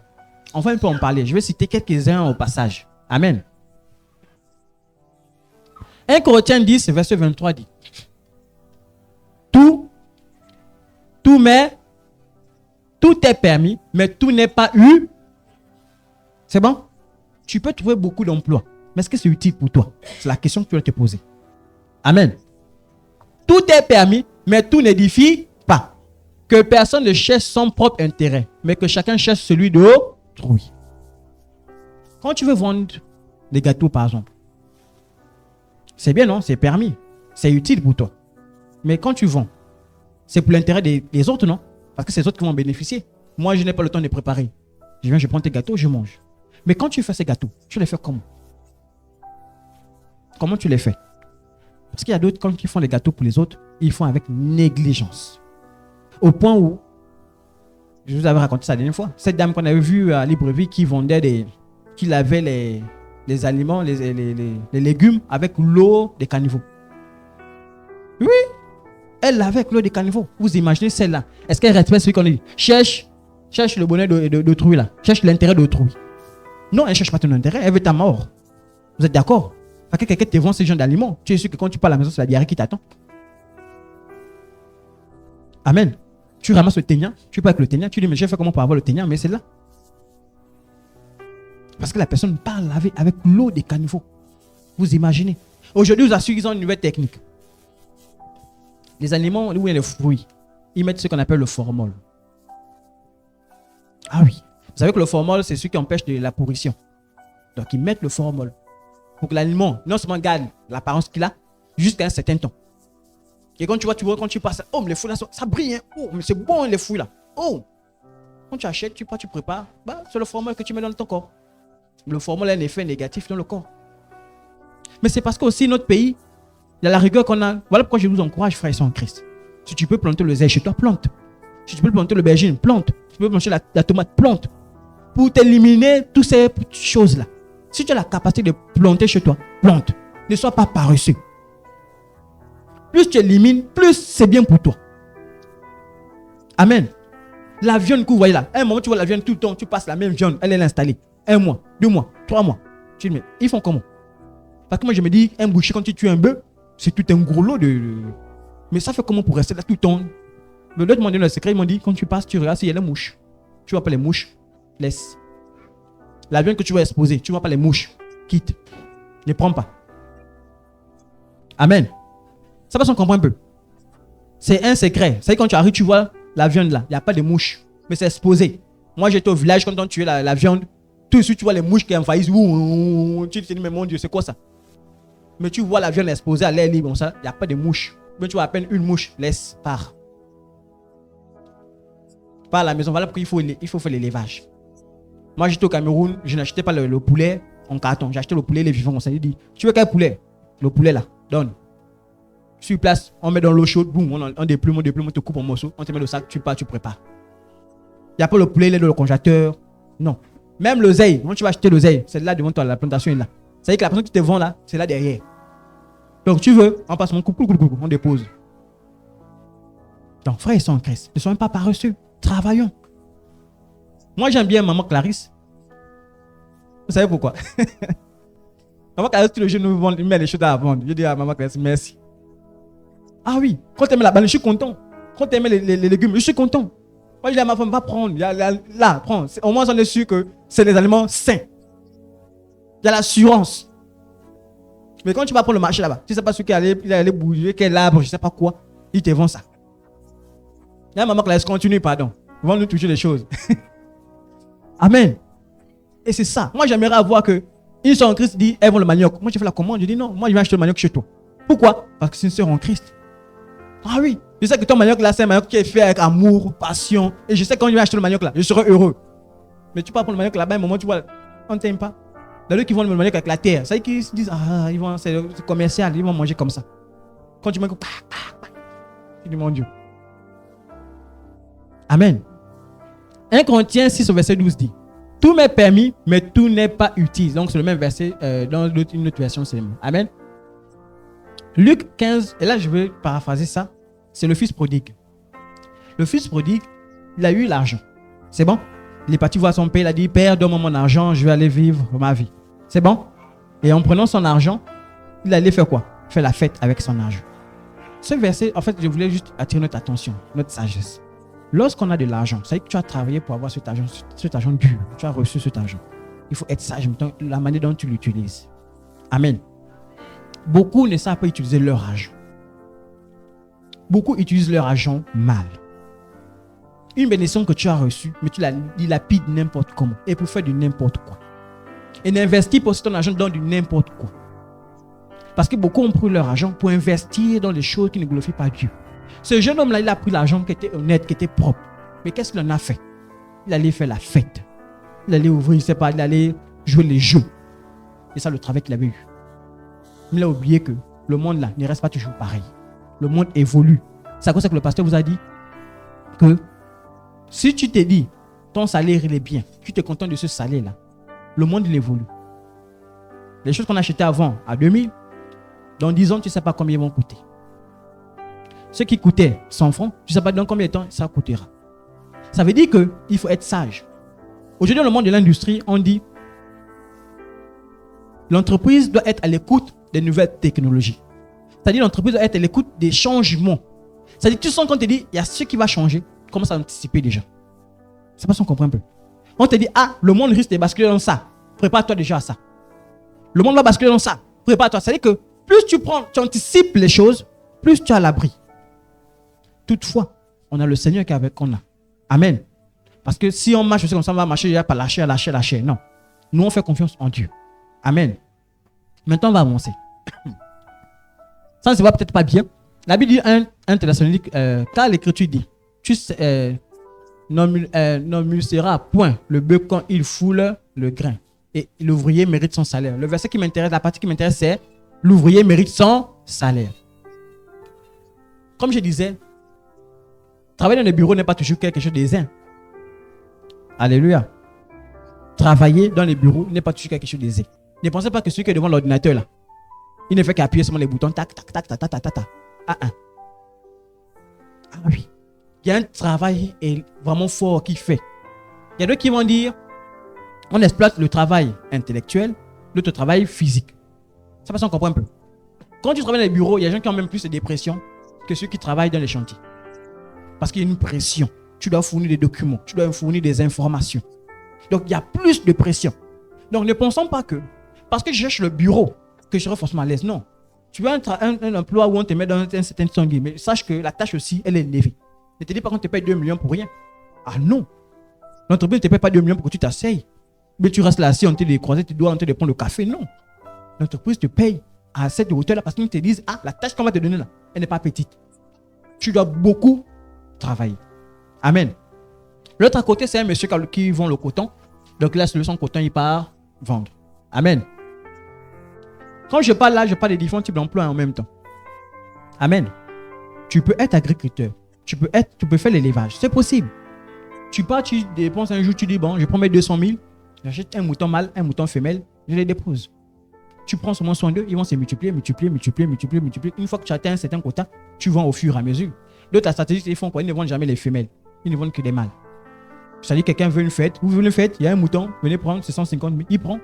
On va un peu en parler. Je vais citer quelques-uns au passage. Amen. 1 Corinthiens 10, verset 23 dit: Tout est permis, mais tout n'est pas eu. C'est bon? Tu peux trouver beaucoup d'emplois, mais est-ce que c'est utile pour toi? C'est la question que tu dois te poser. Amen. Tout est permis, mais tout n'édifie pas. Que personne ne cherche son propre intérêt, mais que chacun cherche celui d'autrui. Quand tu veux vendre des gâteaux, par exemple, c'est bien, non? C'est permis. C'est utile pour toi. Mais quand tu vends, c'est pour l'intérêt des autres, non? Parce que c'est les autres qui vont bénéficier. Moi, je n'ai pas le temps de préparer. Je prends tes gâteaux, je mange. Mais quand tu fais ces gâteaux, tu les fais comment? Comment tu les fais? Parce qu'il y a d'autres, quand ils font les gâteaux pour les autres, ils font avec négligence. Au point où, je vous avais raconté ça la dernière fois, cette dame qu'on avait vue à Libreville qui vendait qui lavait les aliments, les légumes avec l'eau des caniveaux. Oui, elle lavait avec l'eau des caniveaux. Vous imaginez celle-là? Est-ce qu'elle respecte celui qu'on dit? Cherche le bonheur d'autrui là. Cherche l'intérêt d'autrui. Non, elle ne cherche pas ton intérêt, elle veut ta mort. Vous êtes d'accord? Parce que quelqu'un te vend ces genres d'aliments, tu es sûr que quand tu pars à la maison, c'est la diarrhée qui t'attend. Amen. Tu ramasses le ténia, tu pars avec le ténia, tu dis, mais j'ai fait comment pour avoir le ténia, mais c'est là. Parce que la personne part laver avec l'eau des caniveaux. Vous imaginez? Aujourd'hui, vous assurez qu'ils ont une nouvelle technique. Les aliments, où il y a les fruits, ils mettent ce qu'on appelle le formol. Ah oui. Vous savez que le formol, c'est ce qui empêche de la pourrition. Donc, ils mettent le formol pour que l'aliment, non seulement garde l'apparence qu'il a, jusqu'à un certain temps. Et quand tu vois, quand tu passes, oh, mais les fruits là, ça brille, hein? Oh, mais c'est bon, les fruits là. Oh, quand tu achètes, tu prépares, c'est le formol que tu mets dans ton corps. Le formol a un effet négatif dans le corps. Mais c'est parce qu'aussi notre pays, il y a la rigueur qu'on a. Voilà pourquoi je vous encourage, frères et sœurs en Christ. Si tu peux planter le zèle chez toi, plante. Si tu peux planter l'aubergine, plante. Si tu peux planter la tomate, plante. Pour t'éliminer toutes ces choses-là. Si tu as la capacité de planter chez toi, plante. Ne sois pas paresseux. Plus tu élimines, plus c'est bien pour toi. Amen. La viande que vous voyez là, à un moment tu vois la viande tout le temps, tu passes la même viande, elle est installée. 1 mois, 2 mois, 3 mois. Tu dis, mais ils font comment? Parce que moi je me dis, un boucher quand tu tues un bœuf, c'est tout un gros lot de... Mais ça fait comment pour rester là tout le temps? Le l'autre m'a donné le secret, ils m'ont dit, quand tu passes, tu regardes s'il y a les mouches. Tu vois pas les mouches, laisse. La viande que tu vas exposer, tu vois pas les mouches, quitte. Ne prends pas. Amen. Ça va s'en comprendre un peu. C'est un secret. C'est quand tu arrives, tu vois la viande là, il n'y a pas de mouches, mais c'est exposé. Moi j'étais au village, quand on tuait la viande, tout de suite tu vois les mouches qui envahissent. Tu te dis, mais mon Dieu, c'est quoi ça? Mais tu vois la viande exposée à l'air libre, comme ça, il n'y a pas de mouches. Mais tu vois à peine une mouche, laisse, pars. Pas à la maison, voilà pourquoi il faut faire l'élevage. Moi j'étais au Cameroun, je n'achetais pas le poulet en carton, j'achetais le poulet, les vivants. On s'est dit, tu veux quel poulet? Le poulet là, donne. Sur place, on met dans l'eau chaude, boum, on déplume, on te coupe en morceaux, on te met le sac, tu pars, tu prépares. Il n'y a pas le poulet, il est dans le congélateur. Non. Même l'oseille, quand tu vas acheter l'oseille, c'est là devant toi, la plantation est là. Ça veut dire que la personne qui te vend là, c'est là derrière. Donc tu veux, on passe mon coupe, on dépose. Donc frères et sœurs en Christ, ne soyons pas paresseux, travaillons. Moi j'aime bien maman Clarisse. Vous savez pourquoi? Maman Clarisse, tout le jour nous met les choses à vendre. Je dis à maman Clarisse, merci. Ah oui, quand tu aimes la banane, je suis content. Quand tu aimes les légumes, je suis content. Moi, je dis à ma femme, va prendre. Là, prends. Au moins, on est sûr que c'est des aliments sains. Il y a l'assurance. Mais quand tu vas prendre le marché là-bas, tu ne sais pas ce qu'il allait bouger, quel arbre, je ne sais pas quoi, il te vend ça. Il y a maman qui laisse continuer, pardon. Vends-nous toujours les choses. Amen. Et c'est ça. Moi, j'aimerais avoir que une sœur en Christ dit, elles vont le manioc. Moi, je fais la commande. Je dis non, moi, je vais acheter le manioc chez toi. Pourquoi? Parce que c'est une sœur en Christ. Ah oui, je sais que ton manioc là, c'est un manioc qui est fait avec amour, passion. Et je sais que quand je vais acheter le manioc là, je serai heureux. Mais tu pars pour le manioc là-bas, à un moment, tu vois, on ne t'aime pas. Dans ceux qui vont le manioc avec la terre, c'est qu'ils se disent, ah, c'est commercial, ils vont manger comme ça. Quand tu manges, tu dis, mon Dieu. Amen. 1 Corinthiens 6 au verset 12 dit, tout m'est permis, mais tout n'est pas utile. Donc c'est le même verset, dans une autre version, c'est le même. Amen. Luc 15, et là je vais paraphraser ça, c'est le fils prodigue. Le fils prodigue, il a eu l'argent. C'est bon? Il est parti voir son père, il a dit, Père, donne-moi mon argent, je vais aller vivre ma vie. C'est bon? Et en prenant son argent, il allait faire quoi? Faire la fête avec son argent. Ce verset, en fait, je voulais juste attirer notre attention, notre sagesse. Lorsqu'on a de l'argent, ça veut dire que tu as travaillé pour avoir cet argent dur. Tu as reçu cet argent. Il faut être sage dans la manière dont tu l'utilises. Amen. Beaucoup ne savent pas utiliser leur argent. Beaucoup utilisent leur argent mal. Une bénédiction que tu as reçue, mais tu la dilapides n'importe comment. Et pour faire du n'importe quoi. Et n'investis pas aussi ton argent dans du n'importe quoi. Parce que beaucoup ont pris leur argent pour investir dans les choses qui ne glorifient pas Dieu. Ce jeune homme-là, il a pris l'argent qui était honnête, qui était propre. Mais qu'est-ce qu'il en a fait? Il allait faire la fête. Il allait ouvrir, je ne sais pas, il allait jouer les jeux. Et ça, le travail qu'il avait eu. Il a oublié que le monde là ne reste pas toujours pareil. Le monde évolue. C'est à cause que le pasteur vous a dit que si tu t'es dit ton salaire il est bien, tu es content de ce salaire là, le monde il évolue. Les choses qu'on achetait avant à 2000, dans 10 ans tu ne sais pas combien ils vont coûter. Ce qui coûtait 100 francs, tu ne sais pas dans combien de temps ça coûtera. Ça veut dire qu'il faut être sage. Aujourd'hui dans le monde de l'industrie, on dit l'entreprise doit être à l'écoute des nouvelles technologies. C'est-à-dire l'entreprise doit être à l'écoute des changements. C'est-à-dire que tu sens qu'on te dit, il y a ce qui va changer, commence à anticiper déjà. C'est pas ça qu'on comprend un peu. On te dit, ah, le monde risque de basculer dans ça. Prépare-toi déjà à ça. Le monde va basculer dans ça. Prépare-toi. C'est-à-dire que plus tu anticipes les choses, plus tu as l'abri. Toutefois, on a le Seigneur qui est avec nous. Amen. Parce que si on marche comme ça, on va marcher déjà par la chair. Non. Nous, on fait confiance en Dieu. Amen. Maintenant, on va avancer. Ça ne se voit peut-être pas bien. La Bible dit 1 Thessalonique, car l'Écriture dit, tu n'emulseras point le bœuf quand il foule le grain. Et l'ouvrier mérite son salaire. Le verset qui m'intéresse, la partie qui m'intéresse, c'est l'ouvrier mérite son salaire. Comme je disais, travailler dans les bureaux n'est pas toujours quelque chose d'aisé. Alléluia. Travailler dans les bureaux n'est pas toujours quelque chose d'aisé. Ne pensez pas que celui qui est devant l'ordinateur là, il ne fait qu'appuyer sur les boutons, tac, tac, tac, tac, tac, tac, tac, tac. Ah, ah. Ah oui. Il y a un travail vraiment fort qu'il fait. Il y a d'autres qui vont dire, on exploite le travail intellectuel, l'autre travail physique. Ça passe, on comprend un peu. Quand tu travailles dans les bureaux, il y a des gens qui ont même plus de dépression que ceux qui travaillent dans les chantiers. Parce qu'il y a une pression. Tu dois fournir des documents, tu dois fournir des informations. Donc, il y a plus de pression. Donc, ne pensons pas que, parce que je cherche le bureau, que je serai forcément à l'aise. Non. Tu veux un emploi où on te met dans un certain sanguin, mais sache que la tâche aussi, elle est élevée. Ne te dis pas qu'on te paye 2 millions pour rien. Ah non. L'entreprise ne te paye pas 2 millions pour que tu t'asseyes. Mais tu restes là assis, on te décroise tes doigts, on te prendre le café. Non. L'entreprise te paye à cette hauteur-là parce qu'ils te disent, ah, la tâche qu'on va te donner là, elle n'est pas petite. Tu dois beaucoup travailler. Amen. L'autre à côté, c'est un monsieur qui vend le coton. Donc là, son coton, il part vendre. Amen. Quand je parle là, je parle des différents types d'emplois en même temps. Amen. Tu peux être agriculteur. Tu peux faire l'élevage. C'est possible. Tu pars, tu dépenses un jour, tu dis, bon, je prends mes 200 000, j'achète un mouton mâle, un mouton femelle, je les dépose. Tu prends seulement soin d'eux, ils vont se multiplier. Une fois que tu atteins un certain quota, tu vends au fur et à mesure. D'autres, la stratégie, ils font quoi? Ils ne vendent jamais les femelles. Ils ne vendent que des mâles. C'est-à-dire, quelqu'un veut une fête, vous voulez une fête, il y a un mouton, venez prendre, c'est 150 000, il prend.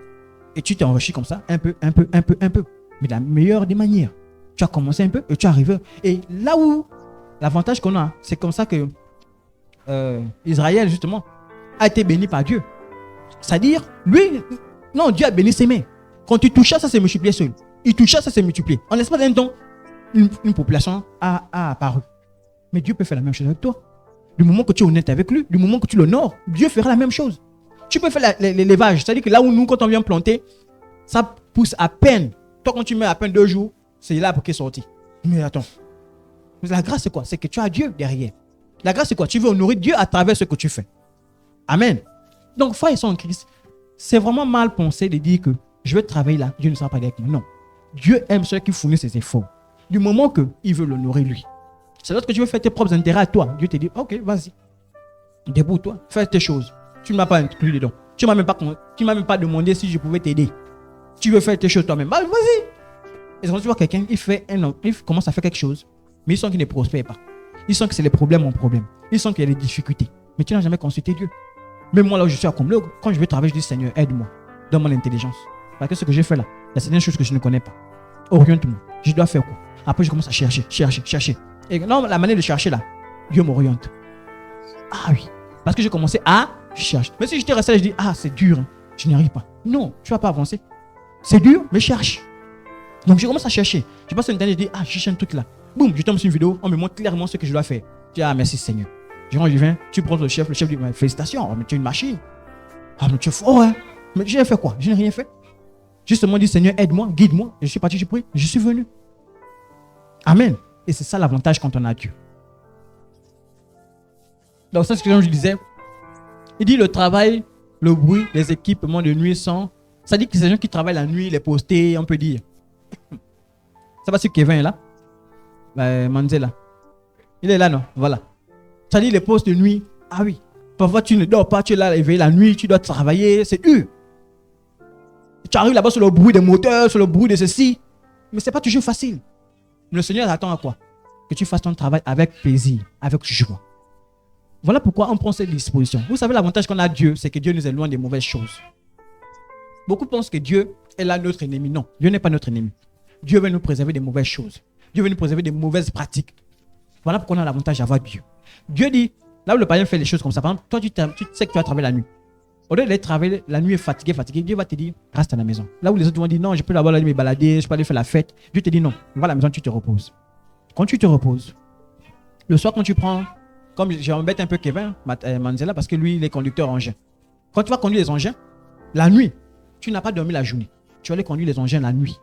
Et tu t'enrichis comme ça, un peu. Mais de la meilleure des manières. Tu as commencé un peu et tu arrives. Et là où l'avantage qu'on a, c'est comme ça que Israël, justement, a été béni par Dieu. C'est-à-dire, lui, non, Dieu a béni ses mains. Quand tu touches ça s'est multiplié seul. Il touche ça s'est multiplié. En l'espace d'un temps, une population a apparu. Mais Dieu peut faire la même chose avec toi. Du moment que tu es honnête avec lui, du moment que tu l'honores, Dieu fera la même chose. Tu peux faire l'élevage. C'est-à-dire que là où nous, quand on vient planter, ça pousse à peine. Toi, quand tu mets à peine 2 jours, c'est là pour qu'il est sorti. Mais attends. Mais la grâce, c'est quoi? C'est que tu as Dieu derrière. La grâce, c'est quoi? Tu veux honorer Dieu à travers ce que tu fais. Amen. Donc, frères et sœurs en Christ, c'est vraiment mal pensé de dire que je vais travailler là, Dieu ne sera pas avec moi. Non. Dieu aime ceux qui fournissent ses efforts. Du moment qu'il veut l'honorer lui. C'est lorsque tu veux faire tes propres intérêts à toi. Dieu te dit, ok, vas-y. Débrouille-toi, fais tes choses. Tu ne m'as pas inclus dedans. Tu ne m'as même pas demandé si je pouvais t'aider. Tu veux faire tes choses toi-même. Bah, vas-y. Et quand tu vois quelqu'un, il commence à faire quelque chose, mais il sent qu'il ne prospère pas. Il sent que c'est les problèmes en problème. Il sent qu'il y a des difficultés. Mais tu n'as jamais consulté Dieu. Même moi, là où je suis à Comblé, quand je vais travailler, je dis, Seigneur, aide-moi. Donne-moi l'intelligence. Parce que ce que j'ai fait là, il y a certaines choses que je ne connais pas. Oriente-moi. Je dois faire quoi? Après, je commence à chercher. Et non, la manière de chercher là, Dieu m'oriente. Ah oui. Parce que j'ai commencé à chercher. Mais si j'étais resté là, je dis, ah, c'est dur. Hein. Je n'y arrive pas. Non, tu ne vas pas avancer. C'est dur, mais cherche. Donc, je commence à chercher. Je passe une dernière, je dis, ah, je cherche un truc là. Boum, je tombe sur une vidéo, on me montre clairement ce que je dois faire. Je dis, ah, merci Seigneur. Je viens, tu prends le chef dit, félicitations, mais tu es une machine. Ah, mais tu es fort, hein. Mais j'ai fait quoi? Je n'ai rien fait. Justement, dit, Seigneur, aide-moi, guide-moi. Je suis parti, je prie, je suis venu. Amen. Et c'est ça l'avantage quand on a Dieu. Donc, ça, c'est ce que je disais. Il dit le travail, le bruit, les équipements de nuit sont. Ça dit que ces gens qui travaillent la nuit, les postés, on peut dire. Ça va si Kevin est là? Manzela. Il est là, non? Voilà. Ça dit les postes de nuit. Ah oui. Parfois, tu ne dors pas, tu es là, éveillé la nuit, tu dois travailler. C'est dur. Tu arrives là-bas sur le bruit des moteurs, sur le bruit de ceci. Mais ce n'est pas toujours facile. Le Seigneur attend à quoi? Que tu fasses ton travail avec plaisir, avec joie. Voilà pourquoi on prend cette disposition. Vous savez, l'avantage qu'on a Dieu, c'est que Dieu nous est loin des mauvaises choses. Beaucoup pensent que Dieu est là notre ennemi. Non, Dieu n'est pas notre ennemi. Dieu veut nous préserver des mauvaises choses. Dieu veut nous préserver des mauvaises pratiques. Voilà pourquoi on a l'avantage d'avoir Dieu. Dieu dit, là où le païen fait les choses comme ça, par exemple, toi tu sais que tu vas travailler la nuit. Au lieu d'aller travailler la nuit fatigué, Dieu va te dire, reste à la maison. Là où les autres vont dire, non, je peux d'abord aller me balader, je peux aller faire la fête. Dieu te dit, non, va à la maison, tu te reposes. Quand tu te reposes, le soir quand tu prends, comme j'embête un peu Kevin, Manzela, parce que lui, il est conducteur engin. Quand tu vas conduire les engins, la nuit, tu n'as pas dormi la journée. Tu vas aller conduire les engins la nuit.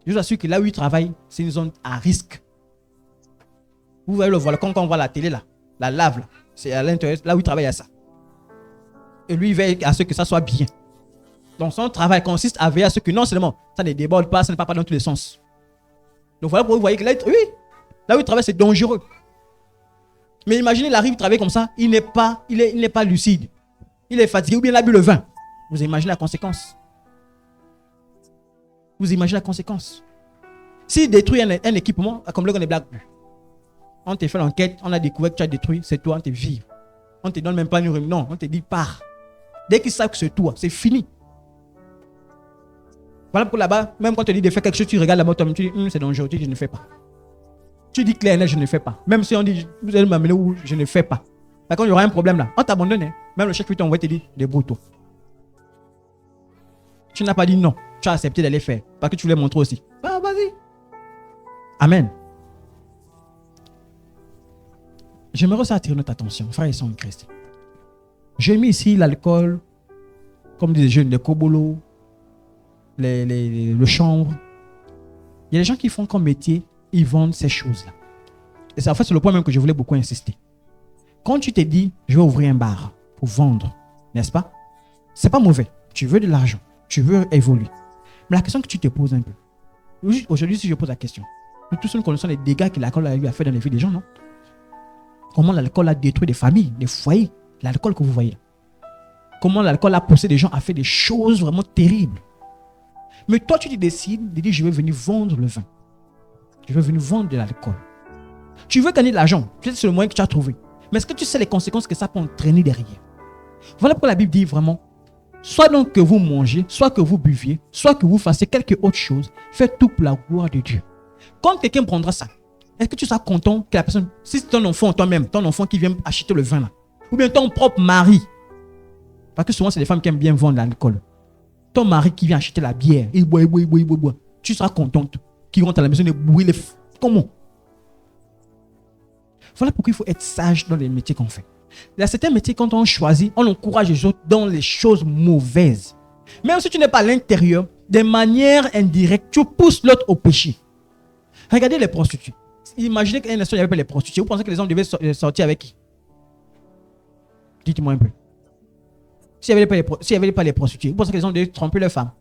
Je vous assure que là où il travaille, c'est une zone à risque. Vous voyez le voilà, quand on voit la télé là, la lave là, c'est à l'intérieur, là où il travaille à ça. Et lui, il veille à ce que ça soit bien. Donc son travail consiste à veiller à ce que non seulement ça ne déborde pas, ça ne part pas dans tous les sens. Donc voilà pourquoi vous voyez que là, oui, là où il travaille, c'est dangereux. Mais imaginez, il arrive, il travaille comme ça, il n'est pas lucide. Il est fatigué ou bien il a bu le vin. Vous imaginez la conséquence. Vous imaginez la conséquence. S'il détruit un équipement, comme le gun est black, on te fait l'enquête, on a découvert que tu as détruit, c'est toi, on te vire. On te donne même pas une remise. Non, on te dit pars. Dès qu'ils savent que c'est toi, c'est fini. Voilà pour là-bas, même quand on te dit de faire quelque chose, tu regardes la moto, tu dis c'est dangereux, tu dis je ne fais pas. Tu dis clair, je ne fais pas. Même si on dit vous allez m'amener où, je ne fais pas. Par contre, il y aura un problème là. On t'abandonne. Hein. Même le chef qui t'envoie te dit débrouille-toi. Tu n'as pas dit non. Tu as accepté d'aller faire. Parce que tu voulais montrer aussi. Ah, vas-y. Amen. J'aimerais aussi attirer notre attention, frères et sœurs en Christ. J'ai mis ici l'alcool, comme des jeunes, les cobolos, le chanvre. Il y a des gens qui font comme métier, ils vendent ces choses-là. Et c'est en fait c'est le point même que je voulais beaucoup insister. Quand tu te dis, je vais ouvrir un bar pour vendre, n'est-ce pas? C'est pas mauvais. Tu veux de l'argent, tu veux évoluer. Mais la question que tu te poses un peu. Aujourd'hui, si je pose la question, nous tous nous connaissons les dégâts que l'alcool a fait dans les vies des gens, non? Comment l'alcool a détruit des familles, des foyers. L'alcool que vous voyez. Comment l'alcool a poussé des gens à faire des choses vraiment terribles. Mais toi, tu te décides de dire, je vais venir vendre le vin. Je vais venir vendre de l'alcool. Tu veux gagner de l'argent. Peut-être c'est le moyen que tu as trouvé. Mais est-ce que tu sais les conséquences que ça peut entraîner derrière? Voilà pourquoi la Bible dit vraiment, soit donc que vous mangez, soit que vous buviez, soit que vous fassiez quelque autre chose, faites tout pour la gloire de Dieu. Quand quelqu'un prendra ça, est-ce que tu seras content que la personne, si c'est ton enfant toi-même, ton enfant qui vient acheter le vin là, ou bien ton propre mari, parce que souvent c'est les femmes qui aiment bien vendre l'alcool, ton mari qui vient acheter la bière, il boit, tu seras contente qu'il rentre à la maison et boit les... Comment? Voilà pourquoi il faut être sage dans les métiers qu'on fait. Il y a certains métiers, quand on choisit, on encourage les autres dans les choses mauvaises. Même si tu n'es pas à l'intérieur, de manière indirecte, tu pousses l'autre au péché. Regardez les prostituées. Imaginez qu'un instant, il n'y avait pas les prostituées. Vous pensez que les hommes devaient sortir avec qui? Dites-moi un peu. S'il n'y avait pas les prostituées, vous pensez que les hommes devaient tromper leurs femmes?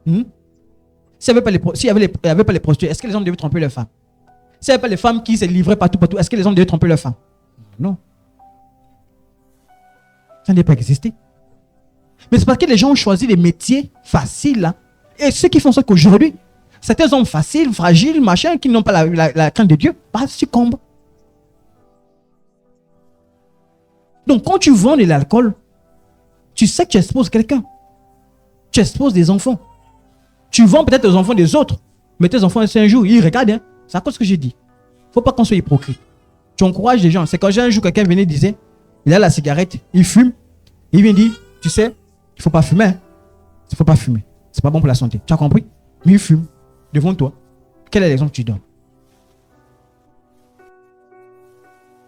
S'il n'y avait pas les prostituées, est-ce que les hommes devaient tromper leurs femmes? S'il n'y avait pas les femmes qui se livraient partout, est-ce que les hommes devaient tromper leurs femmes? Non. Ça n'a pas existé. Mais c'est parce que les gens ont choisi des métiers faciles. Là. Et ceux qui font ça qu'aujourd'hui, certains hommes faciles, fragiles, machin, qui n'ont pas la crainte de Dieu, succombent. Donc quand tu vends de l'alcool, tu sais que tu exposes quelqu'un. Tu exposes des enfants. Tu vends peut-être aux enfants des autres. Mais tes enfants, c'est un jour, ils regardent. Hein. C'est à cause de ce que j'ai dit. Il ne faut pas qu'on soit hypocrite. Tu encourages les gens. C'est quand un jour, quelqu'un venait et disait, il a la cigarette, il fume. Il vient dire, tu sais, il ne faut pas fumer. Hein. Il ne faut pas fumer. Ce n'est pas bon pour la santé. Tu as compris? Mais il fume. Devant toi. Quel est l'exemple que tu donnes?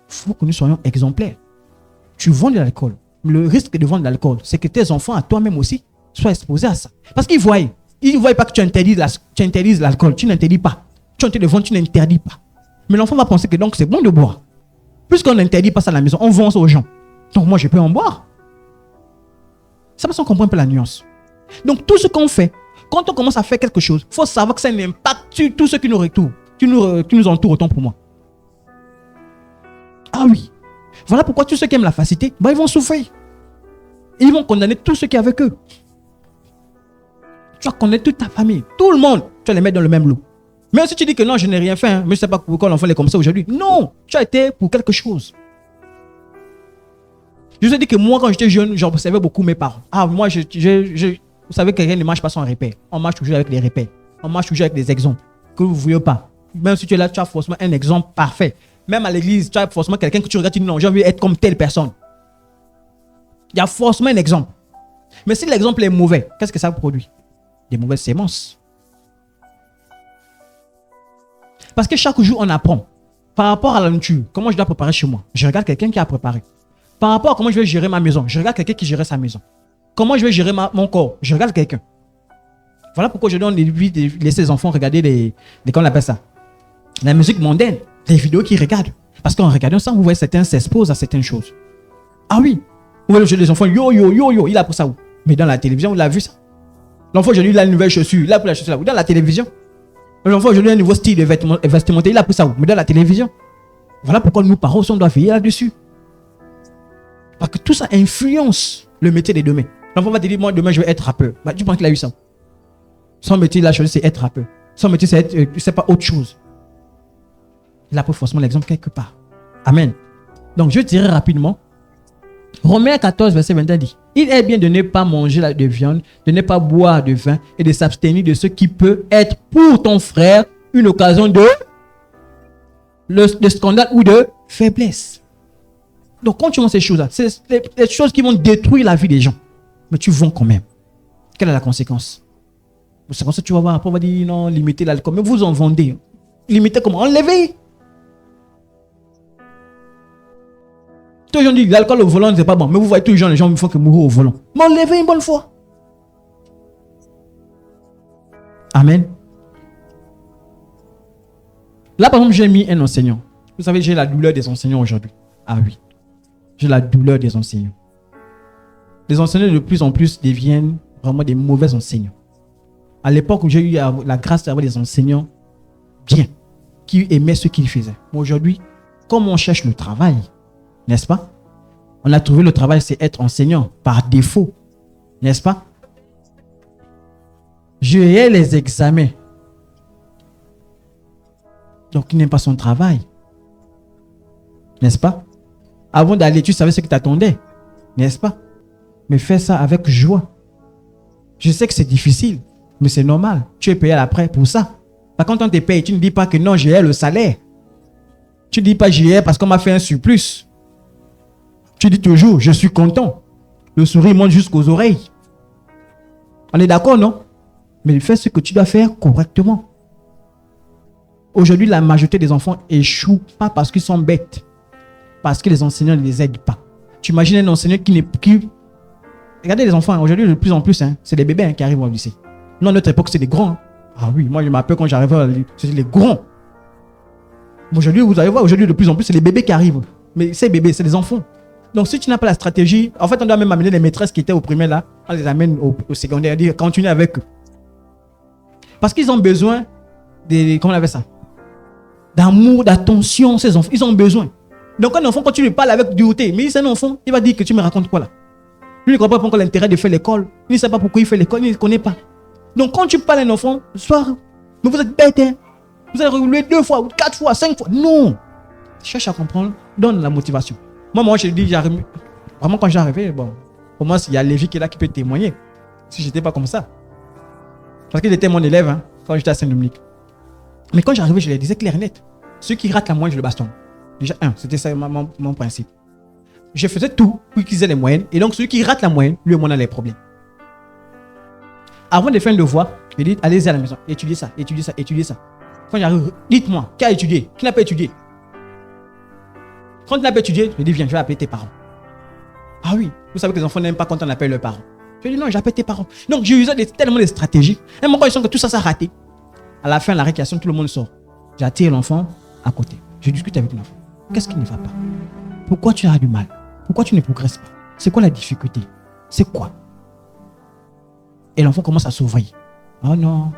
Il faut que nous soyons exemplaires. Tu vends de l'alcool. Le risque de vendre de l'alcool, c'est que tes enfants, à toi-même aussi, soient exposés à ça. Parce qu'ils voient. Ils ne voient pas que tu interdises l'alcool. Tu n'interdis pas. Tu es en train de vendre, tu n'interdis pas. Mais l'enfant va penser que donc c'est bon de boire. Puisqu'on n'interdit pas ça à la maison, on vend ça aux gens. Donc moi, je peux en boire. Ça parce qu'on comprend un peu la nuance. Donc tout ce qu'on fait, quand on commence à faire quelque chose, il faut savoir que ça a un impact sur tout ce qui nous entoure, autant pour moi. Ah oui. Voilà pourquoi tous ceux qui aiment la facilité, ils vont souffrir. Ils vont condamner tous ceux qui sont avec eux. Tu vas condamner toute ta famille, tout le monde, tu vas les mettre dans le même lot. Même si tu dis que non, je n'ai rien fait, hein, mais je ne sais pas pourquoi l'enfant est comme ça aujourd'hui. Non, tu as été pour quelque chose. Je vous ai dit que moi, quand j'étais jeune, j'observais beaucoup mes parents. Ah, moi, vous savez que rien ne marche pas sans repère. On marche toujours avec des repères. On marche toujours avec des exemples que vous ne voyez pas. Même si tu es là, tu as forcément un exemple parfait. Même à l'église, tu as forcément quelqu'un que tu regardes, tu dis non, j'ai envie d'être comme telle personne. Il y a forcément un exemple. Mais si l'exemple est mauvais, qu'est-ce que ça produit? Des mauvaises sémences. Parce que chaque jour, on apprend. Par rapport à la nourriture, comment je dois préparer chez moi, je regarde quelqu'un qui a préparé. Par rapport à comment je vais gérer ma maison, je regarde quelqu'un qui gérait sa maison. Comment je vais gérer mon corps, je regarde quelqu'un. Voilà pourquoi je donne envie de laisser les enfants regarder comment on appelle ça, la musique mondaine, les vidéos qu'ils regardent. Parce qu'en regardant ça, vous voyez certains s'exposent à certaines choses. Ah oui, vous voyez le jeu des enfants, yo, il a pour ça où? Mais dans la télévision, vous l'avez vu ça? L'enfant aujourd'hui, il a une nouvelle chaussure, il a pour la chaussure là où? Dans la télévision. L'enfant aujourd'hui, a un nouveau style de vestimentaire, il a pour ça où? Mais dans la télévision. Voilà pourquoi nous, parents, on doit veiller là-dessus. Parce que tout ça influence le métier de demain. L'enfant va te dire, moi, demain, je vais être rappeur. Bah, tu penses qu'il a eu ça? Son métier, il a choisi, c'est être rappeur. Son métier, c'est être, c'est pas autre chose. Il a pris forcément l'exemple quelque part. Amen. Donc, je dirais rapidement, Romains 14, verset 21 dit, il est bien de ne pas manger de viande, de ne pas boire de vin et de s'abstenir de ce qui peut être pour ton frère une occasion de scandale ou de faiblesse. Donc, quand tu vois ces choses-là, c'est les choses qui vont détruire la vie des gens. Mais tu vends quand même. Quelle est la conséquence? C'est comme ça que tu vas voir, après on va dire non, limitez l'alcool. Mais vous en vendez. Limitez comment? Enlevez. Tous les gens disent l'alcool au volant, c'est pas bon. Mais vous voyez tous les gens, il faut que mourir au volant. Mais enlevez une bonne fois. Amen. Là, par exemple, j'ai mis un enseignant. Vous savez, j'ai la douleur des enseignants aujourd'hui. Ah oui. J'ai la douleur des enseignants. Les enseignants de plus en plus deviennent vraiment des mauvais enseignants. À l'époque où j'ai eu la grâce d'avoir des enseignants bien, qui aimaient ce qu'ils faisaient. Mais aujourd'hui, comme on cherche le travail, n'est-ce pas? On a trouvé le travail, c'est être enseignant par défaut, n'est-ce pas? J'ai les examens. Donc, il n'aime pas son travail. N'est-ce pas? Avant d'aller, tu savais ce qui t'attendait. N'est-ce pas? Mais fais ça avec joie. Je sais que c'est difficile, mais c'est normal. Tu es payé à l'après pour ça. Par contre, quand on te paye, tu ne dis pas que non, j'ai le salaire. Tu ne dis pas j'ai parce qu'on m'a fait un surplus. Tu dis toujours, je suis content. Le sourire monte jusqu'aux oreilles. On est d'accord, non? Mais fais ce que tu dois faire correctement. Aujourd'hui, la majorité des enfants échouent pas parce qu'ils sont bêtes. Parce que les enseignants ne les aident pas. Tu imagines un enseignant qui n'est plus... Regardez les enfants, aujourd'hui, de plus en plus, c'est des bébés qui arrivent au lycée. Non, à notre époque, c'est des grands. Ah oui, moi, je m'appelle quand j'arrivais, c'est les grands. Aujourd'hui, vous allez voir, aujourd'hui, de plus en plus, c'est les bébés qui arrivent. Mais ces bébés, c'est des enfants. Donc, si tu n'as pas la stratégie, en fait, on doit même amener les maîtresses qui étaient au primaire là, on les amène au secondaire, dire continuez avec eux. Parce qu'ils ont besoin de, comment on appelle ça? D'amour, d'attention, ces enfants, ils ont besoin. Donc, un enfant, quand tu lui parles avec dureté, mais c'est un enfant, il va dire que tu me racontes quoi là? Lui, il ne comprend pas pourquoi l'intérêt de faire l'école. Il ne sait pas pourquoi il fait l'école, il ne connaît pas. Donc, quand tu parles à un enfant, le soir, mais vous êtes bête, hein? Vous allez relouer 2 fois, 4 fois, 5 fois. Non! Cherche à comprendre, donne la motivation. Moi, je dis, j'arrive. Vraiment, quand j'arrivais, bon, pour moi, il y a Lévi qui est là qui peut témoigner. Si je n'étais pas comme ça. Parce qu'il était mon élève, hein, quand j'étais à Saint-Dominique. Mais quand j'arrivais, je les disais clair et net. Ceux qui ratent la moyenne, je le bastonne. Déjà, c'était ça mon principe. Je faisais tout pour qu'ils aient les moyennes. Et donc, celui qui rate la moyenne, lui, on a les problèmes. Avant de faire un devoir, je dis, allez-y à la maison, étudiez ça, étudiez ça, étudiez ça. Quand j'arrive, dites-moi, qui a étudié? Qui n'a pas étudié? Quand tu n'as pas étudié, je dis, viens, je vais appeler tes parents. Ah oui, vous savez que les enfants n'aiment pas quand on appelle leurs parents. Je dis, non, j'appelle tes parents. Donc, j'ai usé tellement de stratégies. Et moi, quand ils sentent que tout ça, ça a raté. À la fin, la récréation, tout le monde sort. J'attire l'enfant à côté. Je discute avec l'enfant. Qu'est-ce qui ne va pas? Pourquoi tu as du mal? Pourquoi tu ne progresses pas? C'est quoi la difficulté? C'est quoi? Et l'enfant commence à s'ouvrir. Oh non.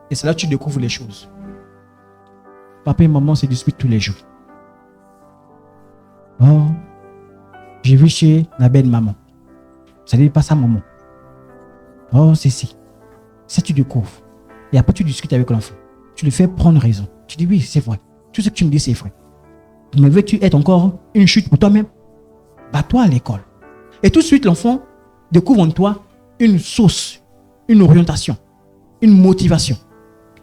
Et c'est là que tu découvres les choses. Papa et maman se disputent tous les jours. Oh, j'ai vu chez la belle maman. Ça n'est pas ça, maman. Oh, c'est si. Ça, tu découvres. Et après, tu discutes avec l'enfant. Tu lui fais prendre raison. Tu dis oui, c'est vrai. Tout ce que tu me dis, c'est vrai. Mais veux-tu être encore une chute pour toi-même? Bats-toi à l'école. Et tout de suite, l'enfant découvre en toi une source, une orientation, une motivation.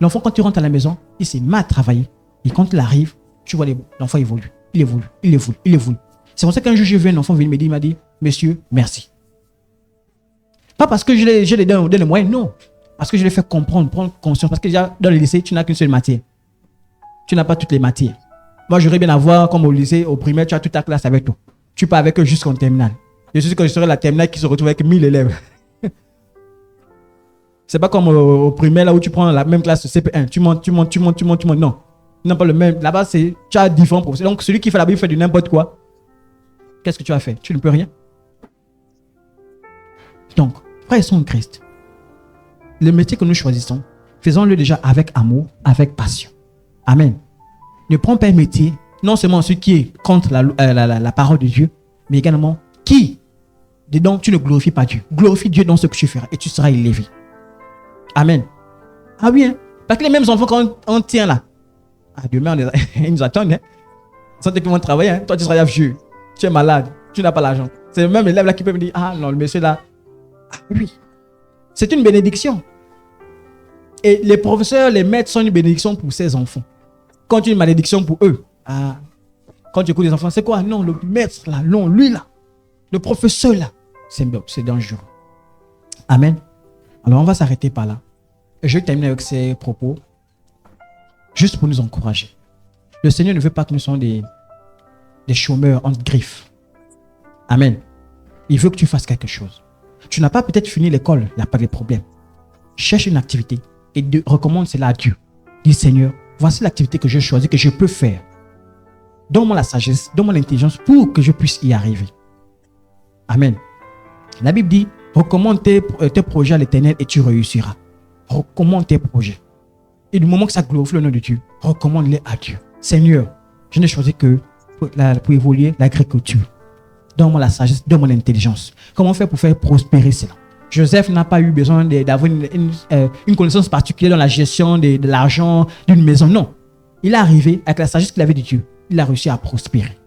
L'enfant, quand tu rentres à la maison, il s'est mal travaillé. Et quand il arrive, tu vois l'enfant évolue. Il évolue, il évolue, il évolue. C'est pour ça qu'un jour, j'ai vu un enfant venir me dire, il m'a dit, monsieur, merci. Pas parce que je l'ai donné les moyens, non. Parce que je l'ai fait comprendre, prendre conscience. Parce que déjà, dans le lycée, tu n'as qu'une seule matière. Tu n'as pas toutes les matières. Moi, j'aurais bien à voir, comme au lycée, au primaire, tu as toute ta classe avec toi. Tu pars avec eux jusqu'en terminale. Je suis sûr que je serai la terminale qui se retrouve avec 1000 élèves. C'est pas comme au primaire, là où tu prends la même classe CP1. Tu montes. Non. Non, pas le même. Là-bas, tu as différents professeurs. Donc, celui qui fait là-bas, il fait du n'importe quoi. Qu'est-ce que tu as fait? Tu ne peux rien. Donc, frères et sœurs en Christ, le métier que nous choisissons, faisons-le déjà avec amour, avec passion. Amen. Ne prends pas un métier, non seulement celui qui est contre la parole de Dieu, mais également qui dedans, tu ne glorifies pas Dieu. Glorifie Dieu dans ce que tu feras et tu seras élevé. Amen. Ah oui, hein? Parce que les mêmes enfants, quand on tient là, demain, ils nous attendent. Hein? Sans qu'ils vont travailler, hein? Toi, tu seras vieux. Tu es malade. Tu n'as pas l'argent. C'est le même élève là qui peut me dire, ah non, le monsieur là. Ah oui. C'est une bénédiction. Et les professeurs, les maîtres sont une bénédiction pour ces enfants. Quand tu es une malédiction pour eux. Quand tu écoutes les enfants, c'est quoi? Non, le maître là, non, lui là. Le professeur là. C'est dangereux. Amen. Alors on va s'arrêter par là. Et je vais terminer avec ces propos. Juste pour nous encourager. Le Seigneur ne veut pas que nous soyons des chômeurs entre griffes. Amen. Il veut que tu fasses quelque chose. Tu n'as pas peut-être fini l'école, il n'y a pas de problème. Cherche une activité et recommande cela à Dieu. Dis Seigneur, voici l'activité que j'ai choisie, que je peux faire. Donne-moi la sagesse, donne-moi l'intelligence pour que je puisse y arriver. Amen. La Bible dit, recommande tes projets à l'Éternel et tu réussiras. Recommande tes projets. Et du moment que ça glorifie le nom de Dieu, recommande-les à Dieu. Seigneur, je n'ai choisi que pour évoluer l'agriculture. Donne-moi la sagesse, donne-moi l'intelligence. Comment faire pour faire prospérer cela? Joseph n'a pas eu besoin d'avoir une connaissance particulière dans la gestion de l'argent d'une maison. Non. Il est arrivé avec la sagesse qu'il avait de Dieu. Il a réussi à prospérer.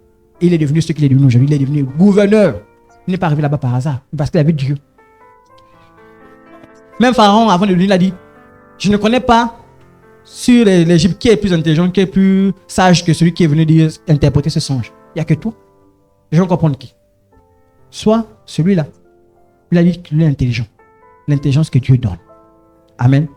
Il est devenu ce qu'il est devenu aujourd'hui. Il est devenu gouverneur. Il n'est pas arrivé là-bas par hasard, parce qu'il avait Dieu. Même Pharaon, avant de venir, il a dit, je ne connais pas sur l'Égypte qui est plus intelligent, qui est plus sage que celui qui est venu dire, interpréter ce songe. Il n'y a que toi. Les gens comprennent qui? Soit celui-là. Il a dit qu'il est intelligent. L'intelligence que Dieu donne. Amen.